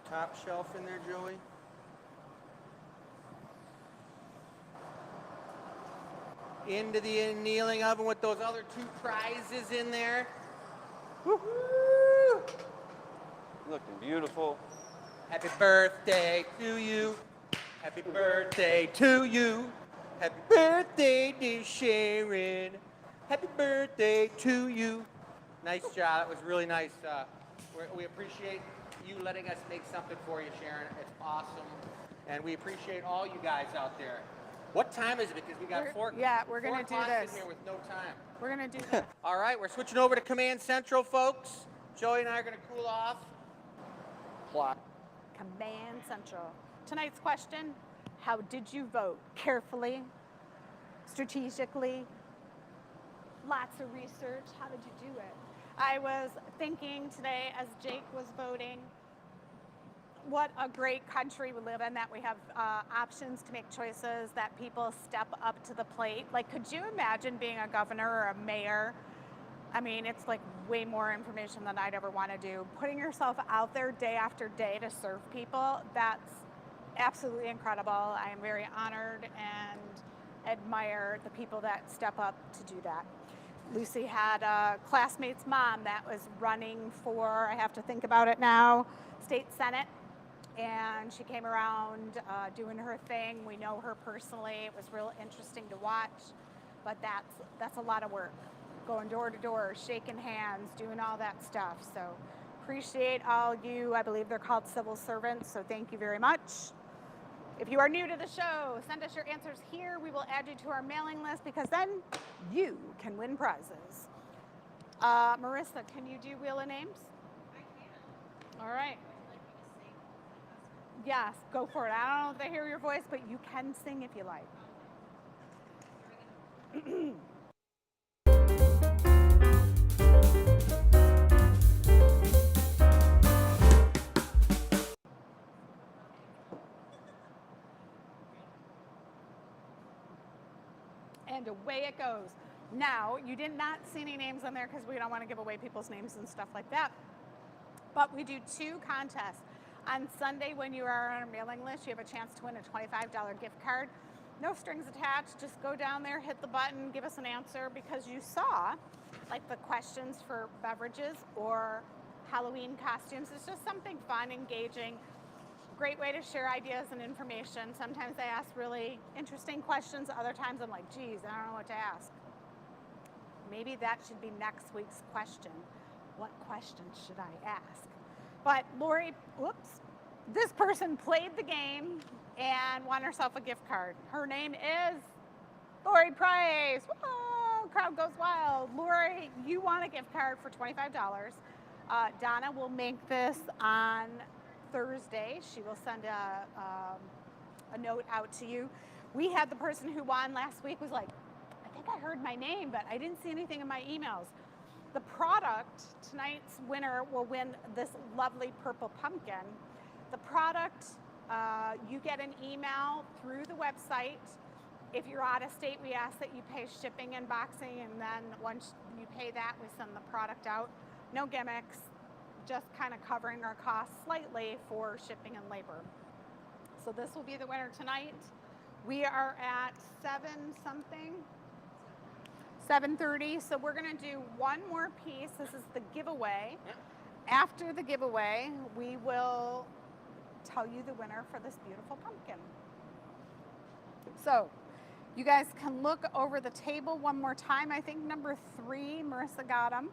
Top shelf in there, Joey. Into the annealing oven with those other 2 prizes in there. Woo-hoo! Looking beautiful. Happy birthday to you. Happy birthday to you. Happy birthday, dear Sharon. Happy birthday to you. Nice job. That was really nice. We appreciate you letting us make something for you, Sharon. It's awesome. And we appreciate all you guys out there. What time is it? Because we got We're gonna do 4 o'clock this. in here with no time. We're gonna do this. All right, we're switching over to Command Central, folks. Joey and I are going to cool off. Plot. Command Central. Tonight's question, how did you vote? Carefully, strategically, lots of research. How did you do it? I was thinking today as Jake was voting, what a great country we live in, that we have options to make choices, that people step up to the plate. Like, could you imagine being a governor or a mayor? I mean, it's like way more information than I'd ever want to do. Putting yourself out there day after day to serve people, that's absolutely incredible. I am very honored and admire the people that step up to do that. Lucy had a classmate's mom that was running for, I have to think about it now, state senate. And she came around doing her thing. We know her personally. It was real interesting to watch, but that's a lot of work. Going door to door, shaking hands, doing all that stuff. So appreciate all you. I believe they're called civil servants, so thank you very much. If you are new to the show, send us your answers here. We will add you to our mailing list because then you can win prizes. Marissa, can you do Wheel of Names? I can. All right. Would you like me to sing? Yes, go for it. I don't know if they hear your voice, but you can sing if you like. Here we go. And away it goes. Now, you did not see any names on there because we don't want to give away people's names and stuff like that. But we do 2 contests. On Sunday, when you are on our mailing list, you have a chance to win a $25 gift card. No strings attached. Just go down there, hit the button, give us an answer because you saw like the questions for beverages or Halloween costumes. It's just something fun, engaging. Great way to share ideas and information. Sometimes I ask really interesting questions. Other times I'm like, geez, I don't know what to ask. Maybe that should be next week's question. What questions should I ask? But Lori, whoops, this person played the game and won herself a gift card. Her name is Lori Price. Whoa, crowd goes wild. Lori, you won a gift card for $25. Donna will make this on Thursday. She will send a note out to you. We had the person who won last week was like, I think I heard my name, but I didn't see anything in my emails. The product, tonight's winner will win this lovely purple pumpkin. The product, you get an email through the website. If you're out of state, we ask that you pay shipping and boxing, and then once you pay that, we send the product out. No gimmicks, just kind of covering our costs slightly for shipping and labor. So this will be the winner tonight. We are at 7:30, so we're gonna do one more piece. This is the giveaway. After the giveaway, we will tell you the winner for this beautiful pumpkin. So you guys can look over the table one more time. I think number 3, Marissa got them.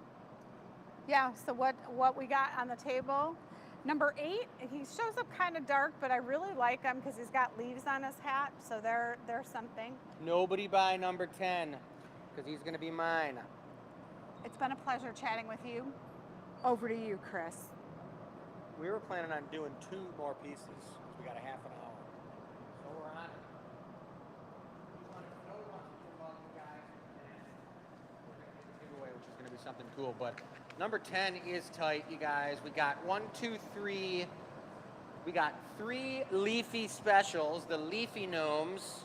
Yeah, so what we got on the table. Number 8, he shows up kind of dark, but I really like him because he's got leaves on his hat, so they're something. Nobody buy number 10, because he's going to be mine. It's been a pleasure chatting with you. Over to you, Chris. We were planning on doing 2 more pieces because we got a half an hour. So something cool. But number 10 is tight, you guys. We got 1, 2, 3. We got 3 leafy specials, the leafy gnomes.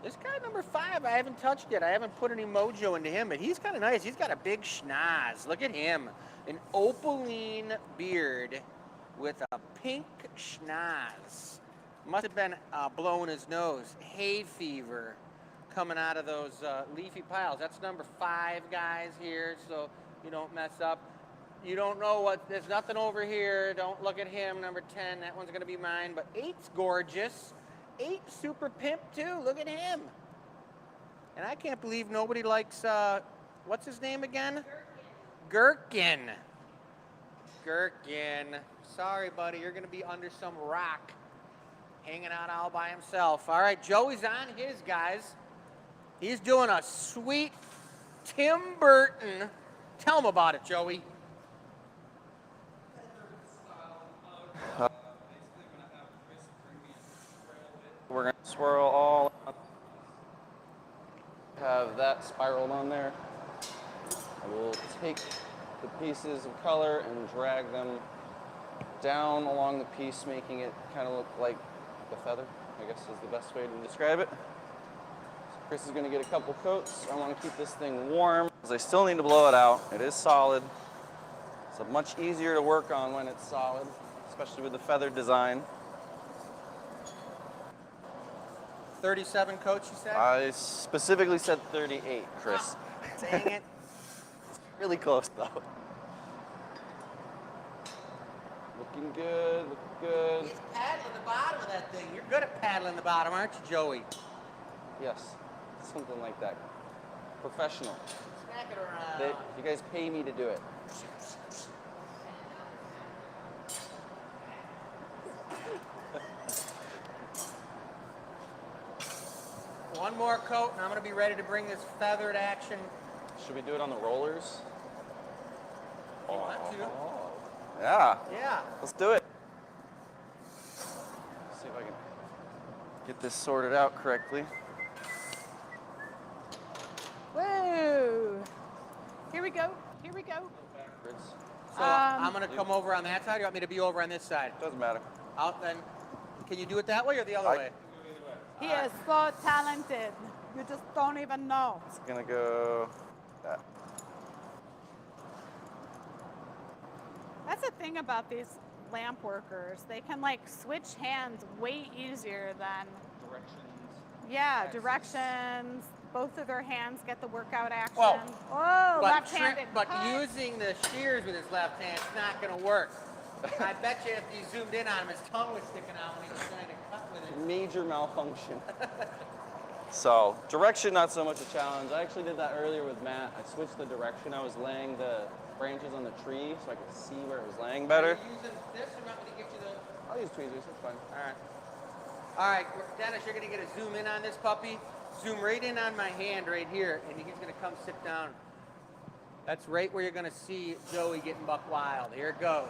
This guy number 5, I haven't touched yet. I haven't put any mojo into him, but he's kind of nice. He's got a big schnoz. Look at him. An opaline beard with a pink schnoz. Must have been blowing his nose. Hay fever coming out of those leafy piles. That's number 5, guys, here, so you don't mess up. You don't know what, there's nothing over here. Don't look at him, number 10. That one's going to be mine, but 8's gorgeous. 8 super pimp, too. Look at him. And I can't believe nobody likes, what's his name again? Gherkin. Gherkin. Sorry, buddy. You're going to be under some rock, hanging out all by himself. All right, Joey's on his, guys. He's doing a sweet Tim Burton. Tell him about it, Joey. We're going to swirl all out. Have that spiraled on there. I will take the pieces of color and drag them down along the piece, making it kind of look like the feather, I guess is the best way to describe it. So Chris is going to get a couple coats. I want to keep this thing warm because I still need to blow it out. It is solid. It's much easier to work on when it's solid, especially with the feather design. 37 coats, you said? I specifically said 38, Chris. Dang it. Really close, though. Looking good, looking good. He's paddling the bottom of that thing. You're good at paddling the bottom, aren't you, Joey? Yes, something like that. Professional. Smack it around. You guys pay me to do it. One more coat, and I'm going to be ready to bring this feathered action. Should we do it on the rollers? You want to? Yeah. Yeah. Let's do it. See if I can get this sorted out correctly. Whoa. Here we go. Here we go. Backwards. So I'm going to come over on that side. You want me to be over on this side? Doesn't matter. Out then. Can you do it that way or the other way? He is so talented. You just don't even know. It's gonna go that. That's the thing about these lamp workers. They can like switch hands way easier than directions. Both of their hands get the workout action. Well, oh, left-handed. But using the shears with his left hand, it's not going to work. I bet you if you zoomed in on him, his tongue was sticking out when he was trying to cut with it. Major malfunction. So, direction, not so much a challenge. I actually did that earlier with Matt. I switched the direction. I was laying the branches on the tree so I could see where it was laying better. Are you using this or not going to get you the... I'll use tweezers, it's fine. All right, Dennis, you're going to get a zoom in on this puppy. Zoom right in on my hand right here, and he's going to come sit down. That's right where you're going to see Joey getting buck wild. Here it goes.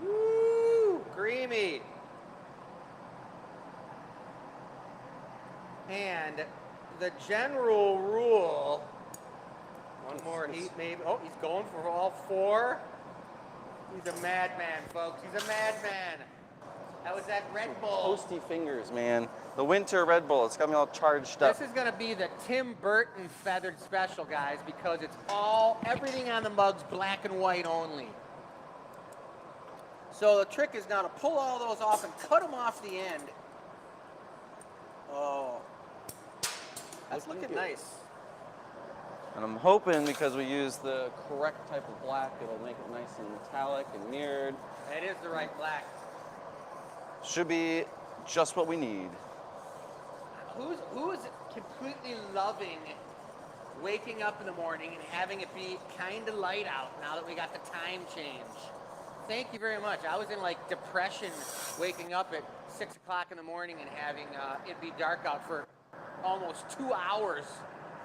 Woo! Creamy. And the general rule, one more heat maybe. Oh, he's going for all 4. He's a madman, folks. He's a madman. That was that Red Bull. Toasty fingers, man. The winter Red Bull, it's got me all charged up. This is going to be the Tim Burton feathered special, guys, because it's everything on the mug's black and white only. So the trick is now to pull all those off and cut them off the end. Oh, that's looking nice. And I'm hoping because we use the correct type of black, it'll make it nice and metallic and mirrored. It is the right black. Should be just what we need. Who is completely loving waking up in the morning and having it be kind of light out now that we got the time change? Thank you very much. I was in like depression waking up at 6 o'clock in the morning and having it be dark out for almost 2 hours.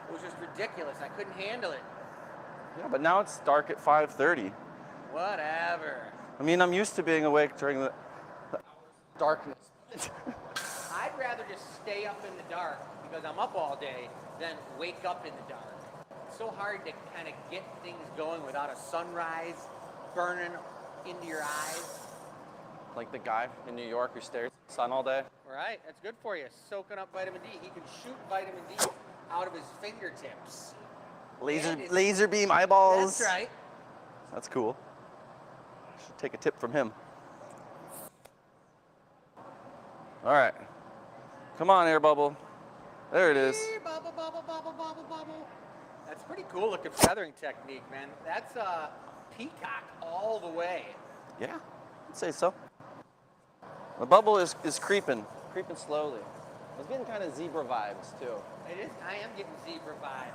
It was just ridiculous. I couldn't handle it. Yeah, but now it's dark at 5:30. Whatever. I mean, I'm used to being awake during the darkness. I'd rather just stay up in the dark because I'm up all day than wake up in the dark. It's so hard to kind of get things going without a sunrise burning into your eyes. Like the guy in New York who stares at the sun all day. Right, that's good for you. Soaking up vitamin D. He can shoot vitamin D out of his fingertips. Laser beam eyeballs. That's right. That's cool. Should take a tip from him. All right. Come on, air bubble. There it is. Bubble, bubble, bubble, bubble, bubble. That's pretty cool looking feathering technique, man. That's peacock all the way. Yeah, I'd say so. The bubble is creeping slowly. I was getting kind of zebra vibes too. It is. I am getting zebra vibe.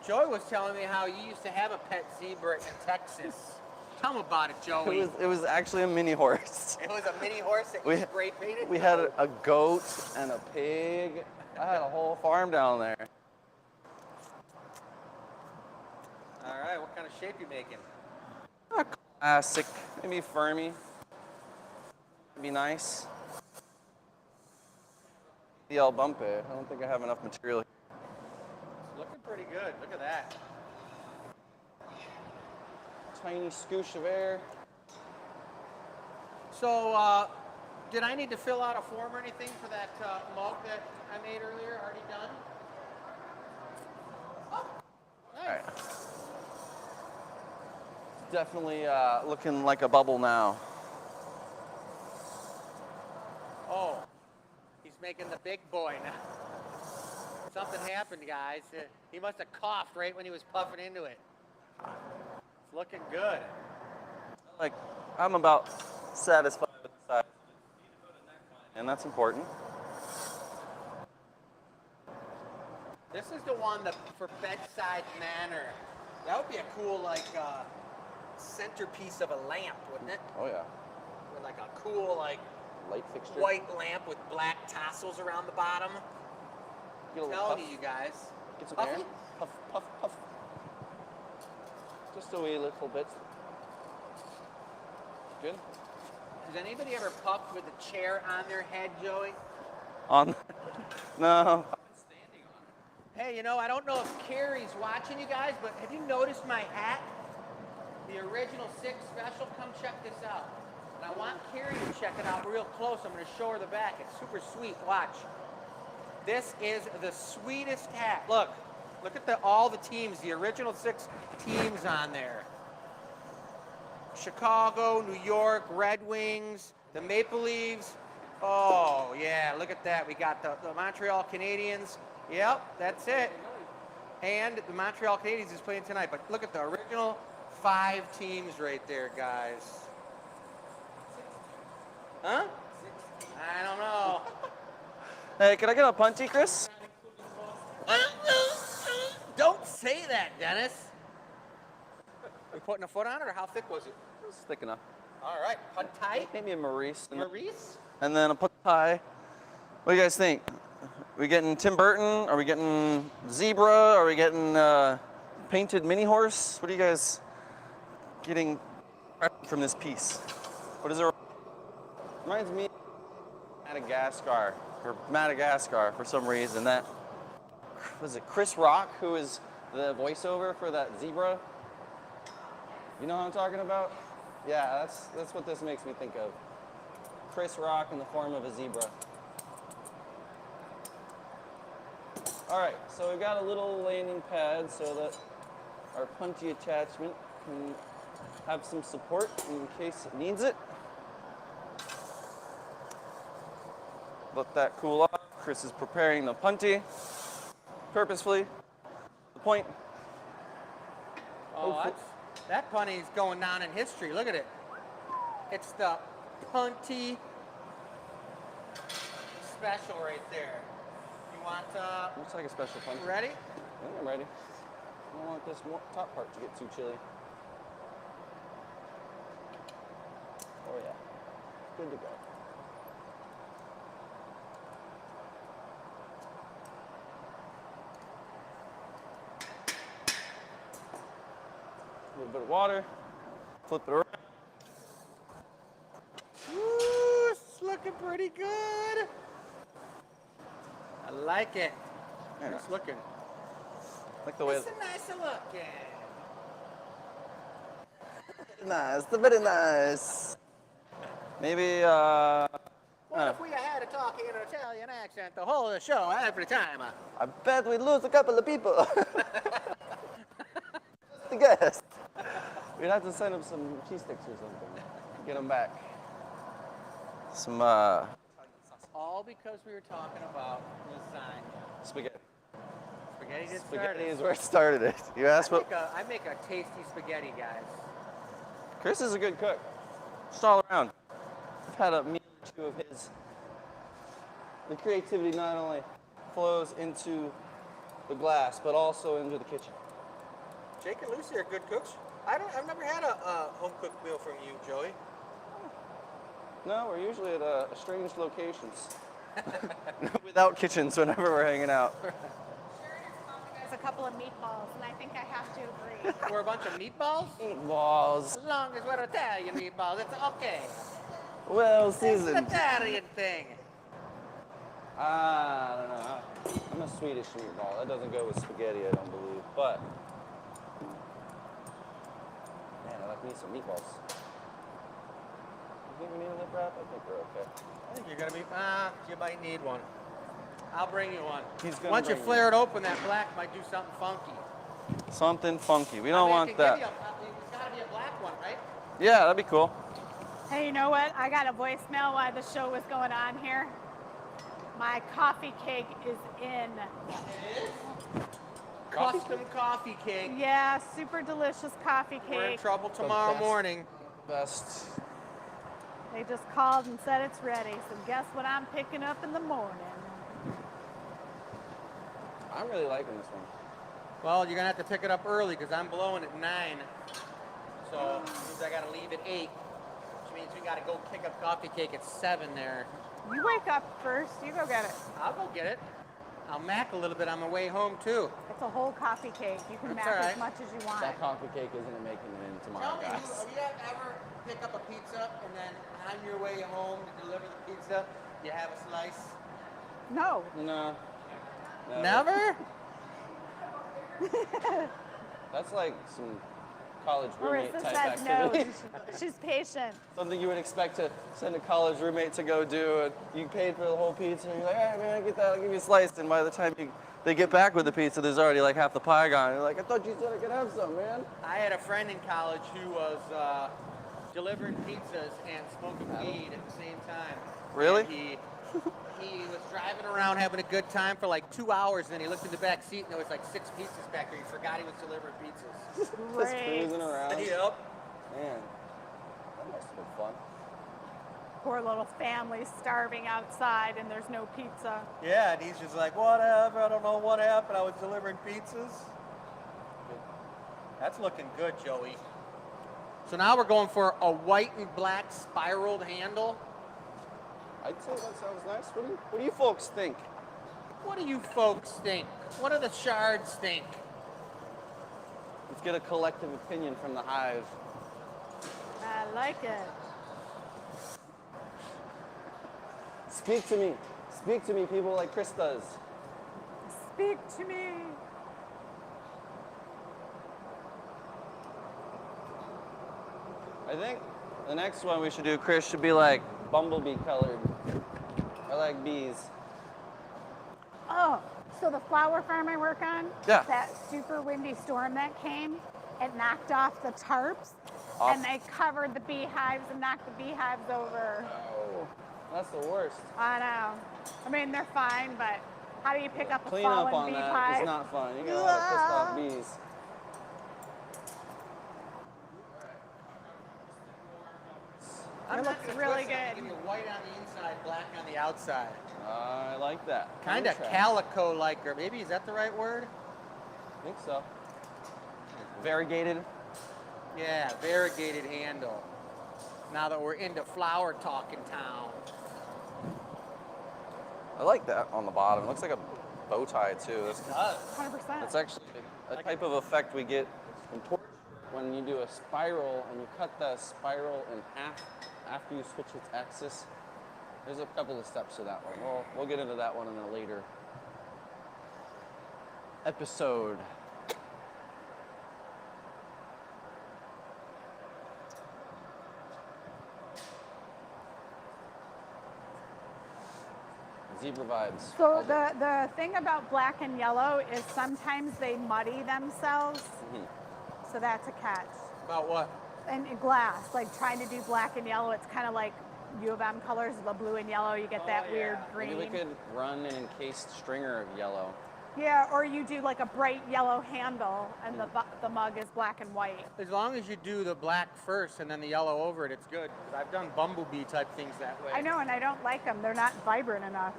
Joey was telling me how you used to have a pet zebra in Texas. Tell him about it, Joey. It was actually a mini horse. It was a mini horse that you spray painted? We had a goat and a pig. I had a whole farm down there. All right, what kind of shape you making? Classic, maybe Fermi. Would be nice. The El Bumpe. I don't think I have enough material. It's looking pretty good. Look at that. Tiny scoosh of air. So, did I need to fill out a form or anything for that mug that I made earlier? Already done? Oh, nice. All right. Definitely looking like a bubble now. Oh, he's making the big boy now. Something happened, guys. He must have coughed right when he was puffing into it. It's looking good. Like, I'm about satisfied with the size. And that's important. This is the one that for bedside manner. That would be a cool, like, centerpiece of a lamp, wouldn't it? Oh yeah. With like a cool, like, Light fixture. white lamp with black tassels around the bottom. Get a I'm little telling puff. you guys. Get some Puffy? air. Puff, puff, puff. Just a wee little bit. Good. Has anybody ever puffed with a chair on their head, Joey? On. No. Hey, you know, I don't know if Carrie's watching you guys, but have you noticed my hat? The original 6 special, come check this out. And I want Carrie to check it out real close. I'm going to show her the back. It's super sweet. Watch. This is the sweetest hat. Look at all the teams, the original 6 teams on there. Chicago, New York, Red Wings, the Maple Leafs. Oh, yeah, look at that. We got the Montreal Canadiens. Yep, that's it. And the Montreal Canadiens is playing tonight. But look at the original 5 teams right there, guys. Huh? I don't know. Hey, can I get a punty, Chris? Don't say that, Dennis. We putting a foot on it, or how thick was it? It's thick enough. All right, punt tie. Maybe a Maurice. Maurice? And then a punt tie. What do you guys think? We getting Tim Burton? Are we getting zebra? Are we getting painted mini horse? What are you guys getting from this piece? What is it? Reminds me of Madagascar for some reason. That was it Chris Rock, who is the voiceover for that zebra. You know what I'm talking about? Yeah, that's what this makes me think of. Chris Rock in the form of a zebra. All right, so we've got a little landing pad so that our punchy attachment can have some support in case it needs it. Let that cool off. Chris is preparing the punty purposefully. The point. Oh, that punty is going down in history. Look at it. It's the punty special right there. You want, Looks like a special punty. ready? I think I'm ready. I don't want this top part to get too chilly. Oh yeah, good to go. A little bit of water, flip it around. Ooh, it's looking pretty good. like it. Yeah. Nice looking. Like the way. It's a nice looking. Nice, very nice. Maybe, What if we had to talk in an Italian accent the whole show every time? I bet we'd lose a couple of people. Just a guess. We'd have to send them some cheese sticks or something. Get them back. Some, All because we were talking about lasagna. spaghetti. Spaghetti did start Spaghetti it. is where it started it. You asked what? I make a tasty spaghetti, guys. Chris is a good cook. Just all around. I've had a meal or two of his. The creativity not only flows into the glass, but also into the kitchen. Jake and Lucy are good cooks. I've never had a home cooked meal from you, Joey. No, we're usually at strange locations. Without kitchens whenever we're hanging out. There's a couple of meatballs, and I think I have to agree. We're a bunch of meatballs? Meatballs. As long as we're Italian meatballs, it's okay. Well It's an seasoned. Italian thing. I don't know. I'm a Swedish meatball. That doesn't go with spaghetti, I don't believe. But, man, I like me some meatballs. You think we need a lip wrap? I think we're okay. I think you're gonna be, you might need one. I'll bring you one. He's gonna Once you bring flare it open, that black might do something funky. Something funky. We I don't mean, want it can give that. it's gotta be a black one, right? Yeah, that'd be cool. Hey, you know what? I got a voicemail while the show was going on here. My coffee cake is in. It is. Custom coffee cake. Yeah, super delicious coffee We're in cake. trouble tomorrow best. morning. Best. They just called and said it's ready. So guess what I'm picking up in the morning? I'm really liking this one. Well, you're gonna have to pick it up early because I'm blowing at 9. So it means I gotta leave at 8. Which means we gotta go pick up coffee cake at 7 there. You wake up first. You go get it. I'll go get it. I'll mac a little bit on my way home too. It's a whole coffee cake. You can That's mac all as right. much as you want. That coffee cake isn't making it in tomorrow, Tell me, guys. have you ever pick up a pizza and then on your way home to deliver the pizza, you have a slice? No. No. Never? That's like some college roommate Marissa type says no. activity. She's patient. Something you would expect to send a college roommate to go do. And you paid for the whole pizza, and you're like, all right, man, get that, I'll give you a slice. And by the time they get back with the pizza, there's already like half the pie gone. You're like, I thought you said I could have some, man. I had a friend in college who was delivering pizzas and smoking weed at the same time. Really? And he was driving around having a good time for like 2 hours, and then he looked in the back seat and there was like 6 pizzas back there. He forgot he was delivering pizzas. Just Great. cruising around. Yep. Man, that must have been fun. Poor little family starving outside and there's no pizza. Yeah, and he's just like, whatever, I don't know what happened. I was delivering pizzas. That's looking good, Joey. So now we're going for a white and black spiraled handle. I'd say that sounds nice. What do you folks think? What do you folks think? What do the shards think? Let's get a collective opinion from the hive. I like it. Speak to me. Speak to me, people, like Chris does. Speak to me. I think the next one we should do, Chris, should be like bumblebee colored. I like bees. Oh, so the flower farm I work on, Yeah. that super windy storm that came, it knocked off the tarps Off. and they covered the beehives and knocked the beehives over. Oh, that's the worst. I know. I mean, they're fine, but how do you pick up a Clean up fallen on that beehive? is not fun. You get a lot of pissed off bees. I'm It not looks gonna really twist it. I'm good. gonna give you white on the inside, black on the outside. I like that. Kind of Contrast. calico-like, or maybe, is that the right word? I think so. Variegated. Yeah, variegated handle. Now that we're into flower talk in town. I like that on the bottom. It looks like a bow tie too. That's 100%. That's actually a type of effect we get in portrait when you do a spiral and you cut the spiral in half after you switch its axis. There's a couple of steps to that one. We'll get into that one in a later episode. Zebra vibes. So the thing about black and yellow is sometimes they muddy themselves. So that's a catch. About what? And in glass, like trying to do black and yellow, it's kind of like U of M colors, the blue and yellow, you get that weird green. Maybe we could run an encased stringer of yellow. Yeah, or you do like a bright yellow handle and the mug is black and white. As long as you do the black first and then the yellow over it, it's good. 'Cause I've done bumblebee type things that way. I know, and I don't like them. They're not vibrant enough.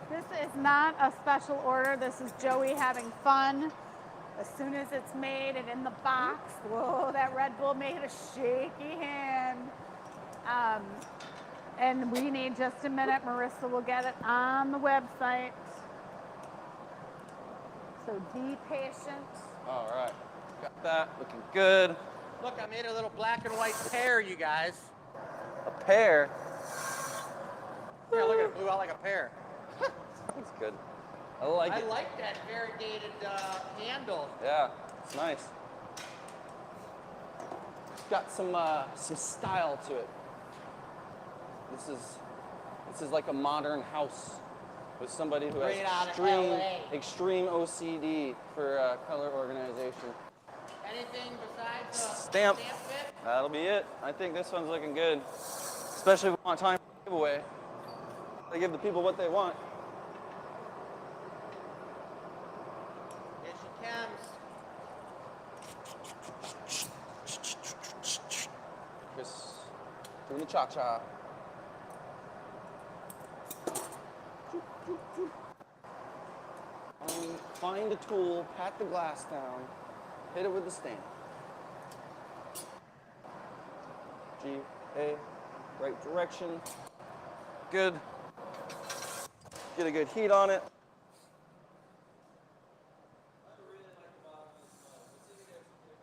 This is not a special order. This is Joey having fun. As soon as it's made and in the box, whoa, that Red Bull made a shaky hand. And we need just a minute. Marissa will get it on the website. So be patient. All right, got that, looking good. Look, I made a little black and white pear, you guys. A pear. Yeah, look at it, blew out like a pear. That's good. I like I it. like that variegated handle. Yeah, it's nice. It's got some style to it. This is like a modern house with somebody who Straight out has of LA. extreme OCD for color organization. Anything besides the Stamp. bit? That'll be it. I think this one's looking good, especially if we want time for giveaway. They give the people what they want. Here she comes. Chris doing the cha-cha. Find a tool, pat the glass down, hit it with the stamp. G, A, right direction. Good. Get a good heat on it.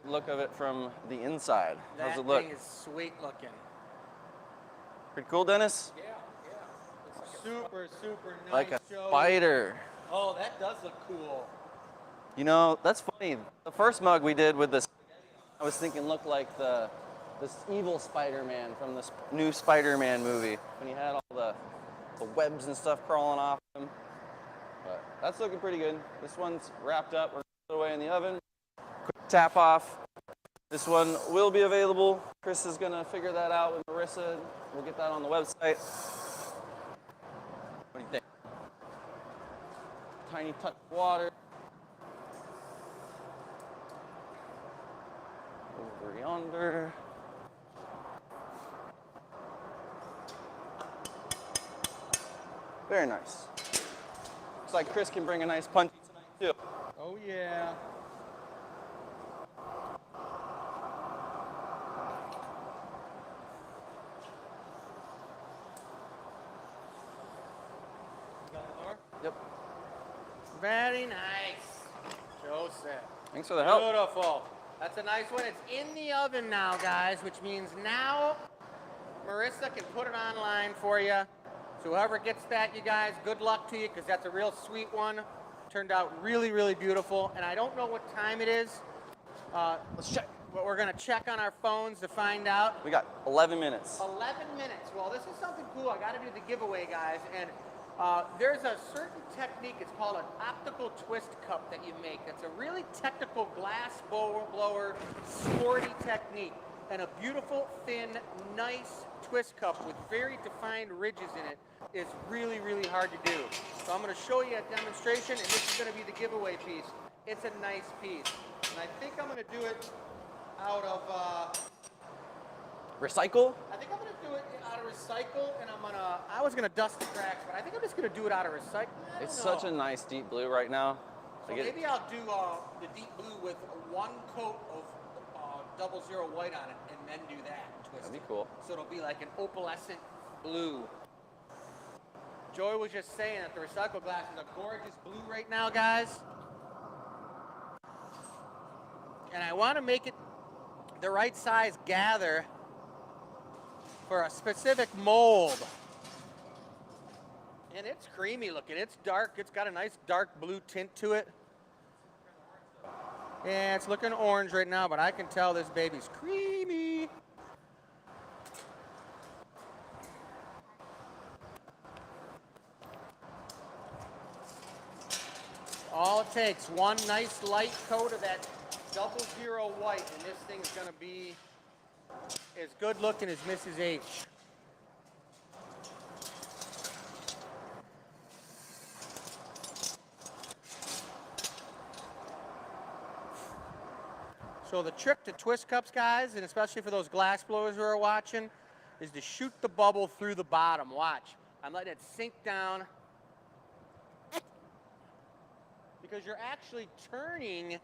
Look of it from the inside. How's it look? That thing is sweet looking. Pretty cool, Dennis? Yeah, yeah. It's super, super nice. Like a Joey. spider. Oh, that does look cool. You know, that's funny. The first mug we did with this, I was thinking looked like this evil Spider-Man from this new Spider-Man movie when he had all the webs and stuff crawling off him. But that's looking pretty good. This one's wrapped up. We're gonna put it away in the oven. Quick tap off. This one will be available. Chris is gonna figure that out with Marissa. We'll get that on the website. What do you think? Tiny touch of water. Over yonder. Very nice. Looks like Chris can bring a nice punchy tonight too. Oh, yeah. Yep. Very nice. Joseph. Thanks for the help. Beautiful. That's a nice one. It's in the oven now, guys, which means now Marissa can put it online for you. So whoever gets that, you guys, good luck to you, because that's a real sweet one. Turned out really, really beautiful. And I don't know what time it is. Let's check. But we're going to check on our phones to find out. We got 11 minutes. 11 minutes. Well, this is something cool. I got to do the giveaway, guys. And there's a certain technique. It's called an optical twist cup that you make. It's a really technical glass blower, sporty technique. And a beautiful, thin, nice twist cup with very defined ridges in it is really, really hard to do. So I'm going to show you a demonstration, and this is going to be the giveaway piece. It's a nice piece. And I think I'm going to do it out of... Recycle? I think I'm going to do it out of recycle, and I was going to dust the cracks, but I think I'm just going to do it out of recycle. It's such a nice deep blue right now. So maybe I'll do the deep blue with one coat of 00 white on it, and then do that. Twist That'd be it. cool. So it'll be like an opalescent blue. Joy was just saying that the recycled glass is a gorgeous blue right now, guys. And I want to make it the right size gather for a specific mold. And it's creamy looking. It's dark. It's got a nice dark blue tint to it. Yeah, it's looking orange right now, but I can tell this baby's creamy. All it takes, one nice light coat of that 00 white, and this thing's gonna be as good looking as Mrs. H. So the trick to twist cups, guys, and especially for those glass blowers who are watching, is to shoot the bubble through the bottom. Watch. I'm letting it sink down because you're actually turning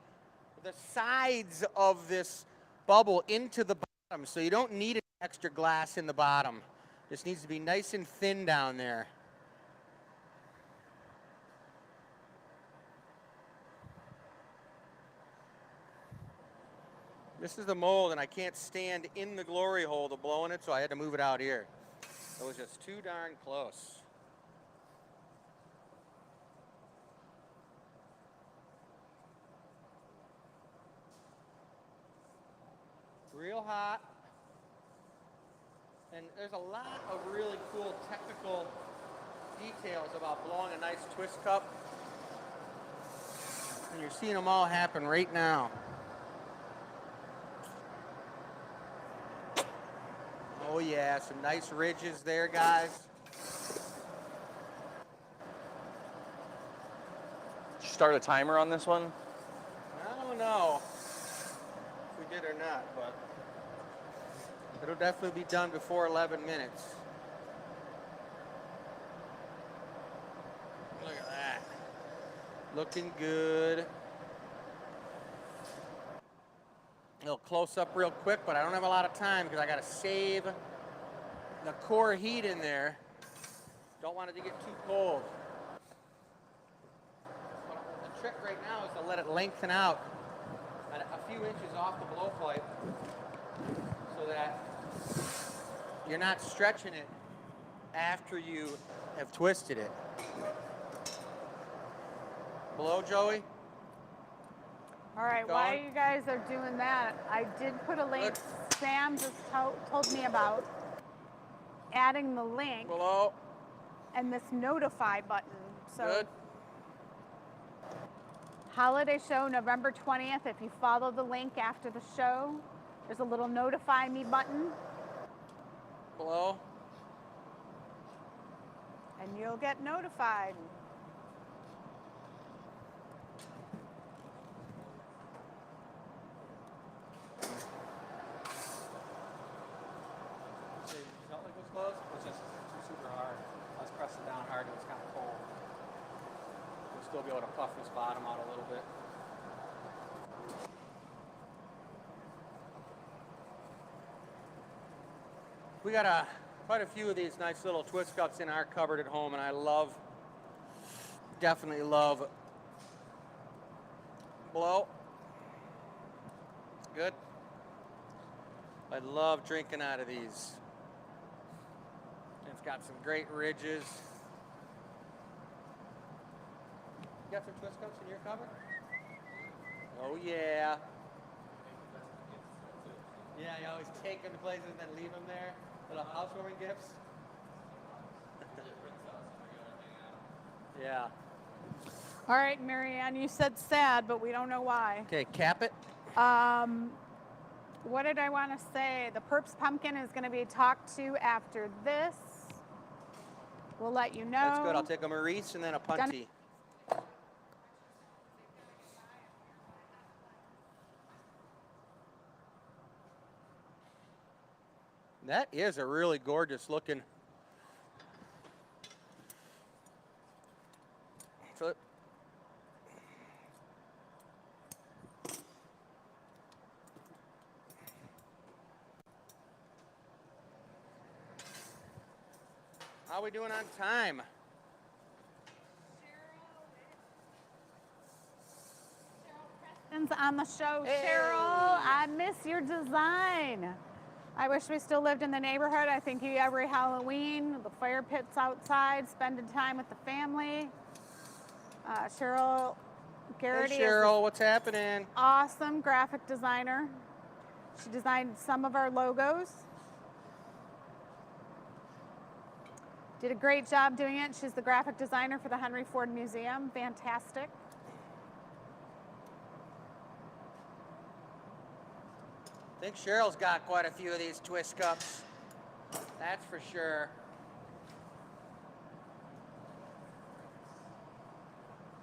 the sides of this bubble into the bottom, so you don't need an extra glass in the bottom. This needs to be nice and thin down there. This is the mold, and I can't stand in the glory hole to blow in it, so I had to move it out here. It was just too darn close. Real hot. And there's a lot of really cool technical details about blowing a nice twist cup. And you're seeing them all happen right now. Oh yeah, some nice ridges there, guys. Did you start a timer on this one? I don't know if we did or not, but it'll definitely be done before 11 minutes. Look at that. Looking good. A little close up real quick, but I don't have a lot of time because I got to save the core heat in there. Don't want it to get too cold. The trick right now is to let it lengthen out a few inches off the blowpipe so that you're not stretching it after you have twisted it. Blow, Joey? All right, Keep while going. you guys are doing that, I did put a link. Look. Sam just told me about adding the link Below. and this notify button. So Good. holiday show November 20th. If you follow the link after the show, there's a little notify me button Below. and you'll get notified. Felt like it was close? It was just super hard. I was pressing down hard. It was kind of cold. We'll still be able to puff this bottom out a little bit. We got quite a few of these nice little twist cups in our cupboard at home, and I definitely love blow. Good. I love drinking out of these. It's got some great ridges. You got some twist cups in your cupboard? Oh yeah. Yeah, you always take them to places and then leave them there. Little housewarming gifts. Yeah. All right, Marianne, you said sad, but we don't know why. Okay, cap it. What did I want to say? The Perps pumpkin is going to be talked to after this. We'll let you know. That's good. I'll take a Maurice and then a Punty. That is a really gorgeous looking. Flip. How are we doing on time? Preston's on the show. Hey. Cheryl, I miss your design. I wish we still lived in the neighborhood. I think every Halloween, the fire pits outside, spending time with the family. Cheryl Garrity Hey Cheryl, what's happening? awesome graphic designer. She designed some of our logos. Did a great job doing it. She's the graphic designer for the Henry Ford Museum. Fantastic. I think Cheryl's got quite a few of these twist cups. That's for sure.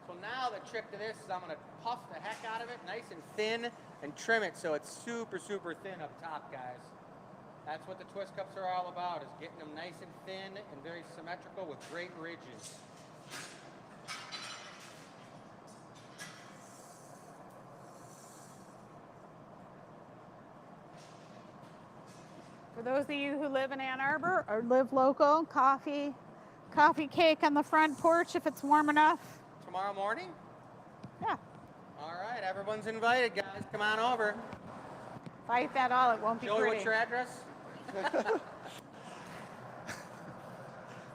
So now the trick to this is I'm gonna puff the heck out of it, nice and thin, and trim it so it's super, super thin up top, guys. That's what the twist cups are all about, is getting them nice and thin and very symmetrical with great ridges. For those of you who live in Ann Arbor or live local, coffee cake on the front porch if it's warm enough. Tomorrow morning? Yeah. All right, everyone's invited, guys. Come on over. If I eat that all, it won't be Joey, pretty. what's your address?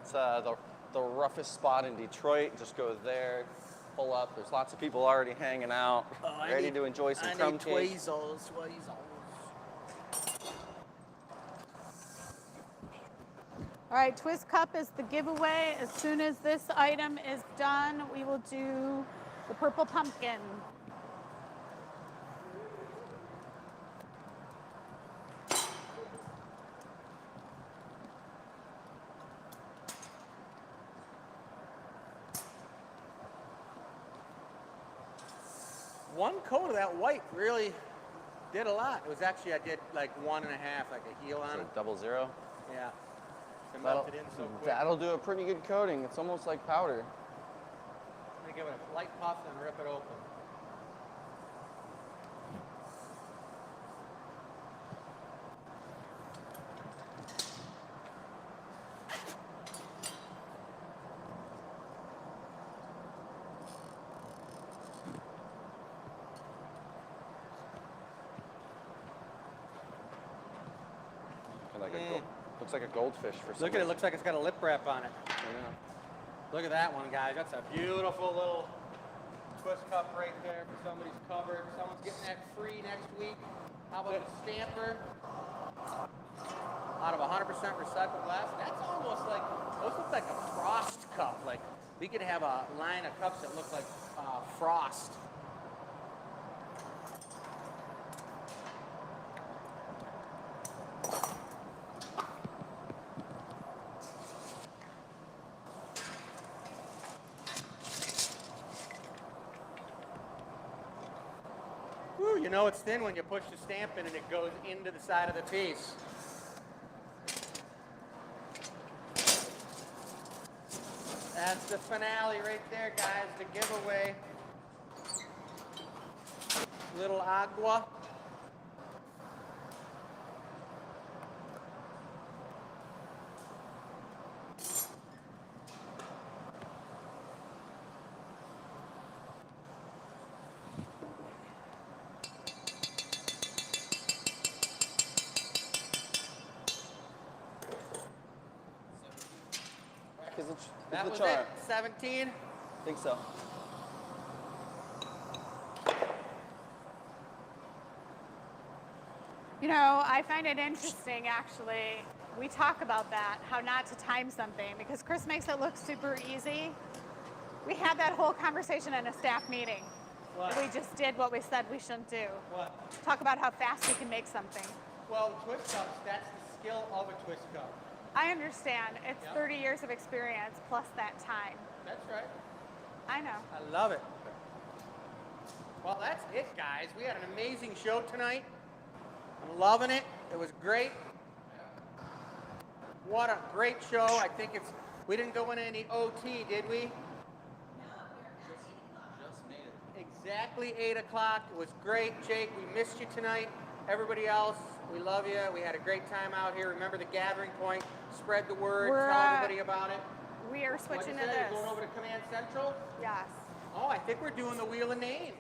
It's the roughest spot in Detroit. Just go there, pull up. There's lots of people already hanging out, ready to enjoy some crumb cake. Tweezels. All right, Twist Cup is the giveaway. As soon as this item is done, we will do the purple pumpkin. One coat of that white really did a lot. It was actually, I did like 1.5, like a heel on So it. 00. Yeah. It That'll, melted in so quick. that'll do a pretty good coating. It's almost like powder. I'm gonna give it a light puff and rip it open. Like looks like a goldfish for some Look at it, reason. looks like it's got a lip wrap on it. Yeah. Look at that one, guys. That's a beautiful little twist cup right there for somebody's cupboard. Someone's getting that free next week. How about a stamper out of 100% recycled glass? That's almost like, those look like a frost cup. Like, we could have a line of cups that look like frost. Whew, you know it's thin when you push the stamp in and it goes into the side of the piece. That's the finale right there, guys, the giveaway. Little agua. That was it, 17. I think so. You know, I find it interesting, actually. We talk about that, how not to time something, because Chris makes it look super easy. We had that whole conversation in a staff meeting. What? We just did what we said we shouldn't do. What? Talk about how fast we can make something. Well, twist cups, that's the skill of a twist cup. I understand. It's Yep. 30 years of experience plus that time. That's right. I know. I love it. Well, that's it, guys. We had an amazing show tonight. I'm loving it. It was great. What a great show. I think we didn't go into any OT, did we? Just made it. Exactly 8 o'clock. It was great, Jake. We missed you tonight. Everybody else, we love you. We had a great time out here. Remember the gathering point. Spread the word. We're, Tell everybody about it. We are What'd switching you to say? this. You're going over to Command Central? Yes. Oh, I think we're doing the Wheel of Names.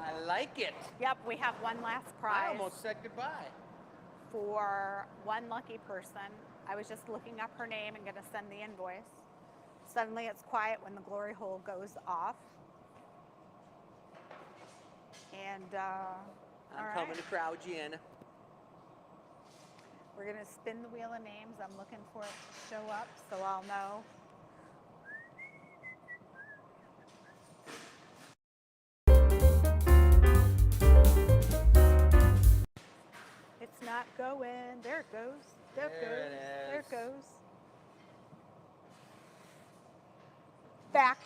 I like it. Yep, we have one last I prize. almost said goodbye. for one lucky person. I was just looking up her name and gonna send the invoice. Suddenly it's quiet when the glory hole goes off. And I'm all coming right. to crowd you in. We're gonna spin the wheel of names. I'm looking for it to show up so I'll know. It's not going. There it goes. There it There goes. it There is. it goes. Back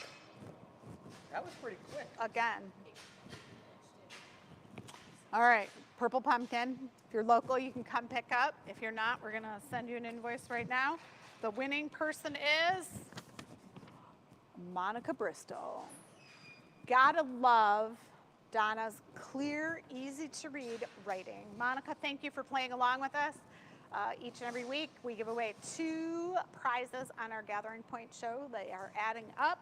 That was pretty quick. again. All right, purple pumpkin. If you're local, you can come pick up. If you're not, we're gonna send you an invoice right now. The winning person is Monica Bristol. Gotta love Donna's clear, easy to read writing. Monica, thank you for playing along with us. Each and every week, we give away 2 prizes on our Gathering Point show. They are adding up.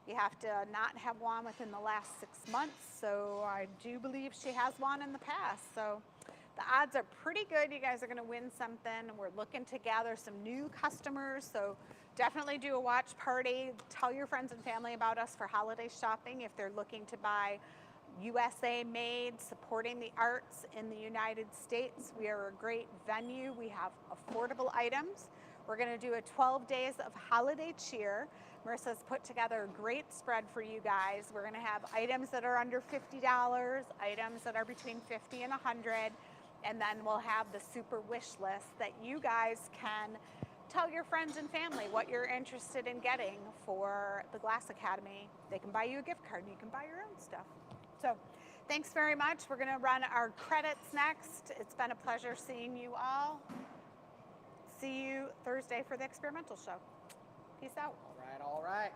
You have to not have won within the last 6 months, so I do believe she has won in the past. So the odds are pretty good you guys are gonna win something. We're looking to gather some new customers, so definitely do a watch party. Tell your friends and family about us for holiday shopping if they're looking to buy USA made, supporting the arts in the United States. We are a great venue. We have affordable items. We're gonna do a 12 days of holiday cheer. Marissa's put together a great spread for you guys. We're gonna have items that are under $50, items that are between 50 and 100, and then we'll have the super wish list that you guys can tell your friends and family what you're interested in getting for the Glass Academy. They can buy you a gift card and you can buy your own stuff. So thanks very much. We're gonna run our credits next. It's been a pleasure seeing you all. See you Thursday for the experimental show. Peace out. All right, all right.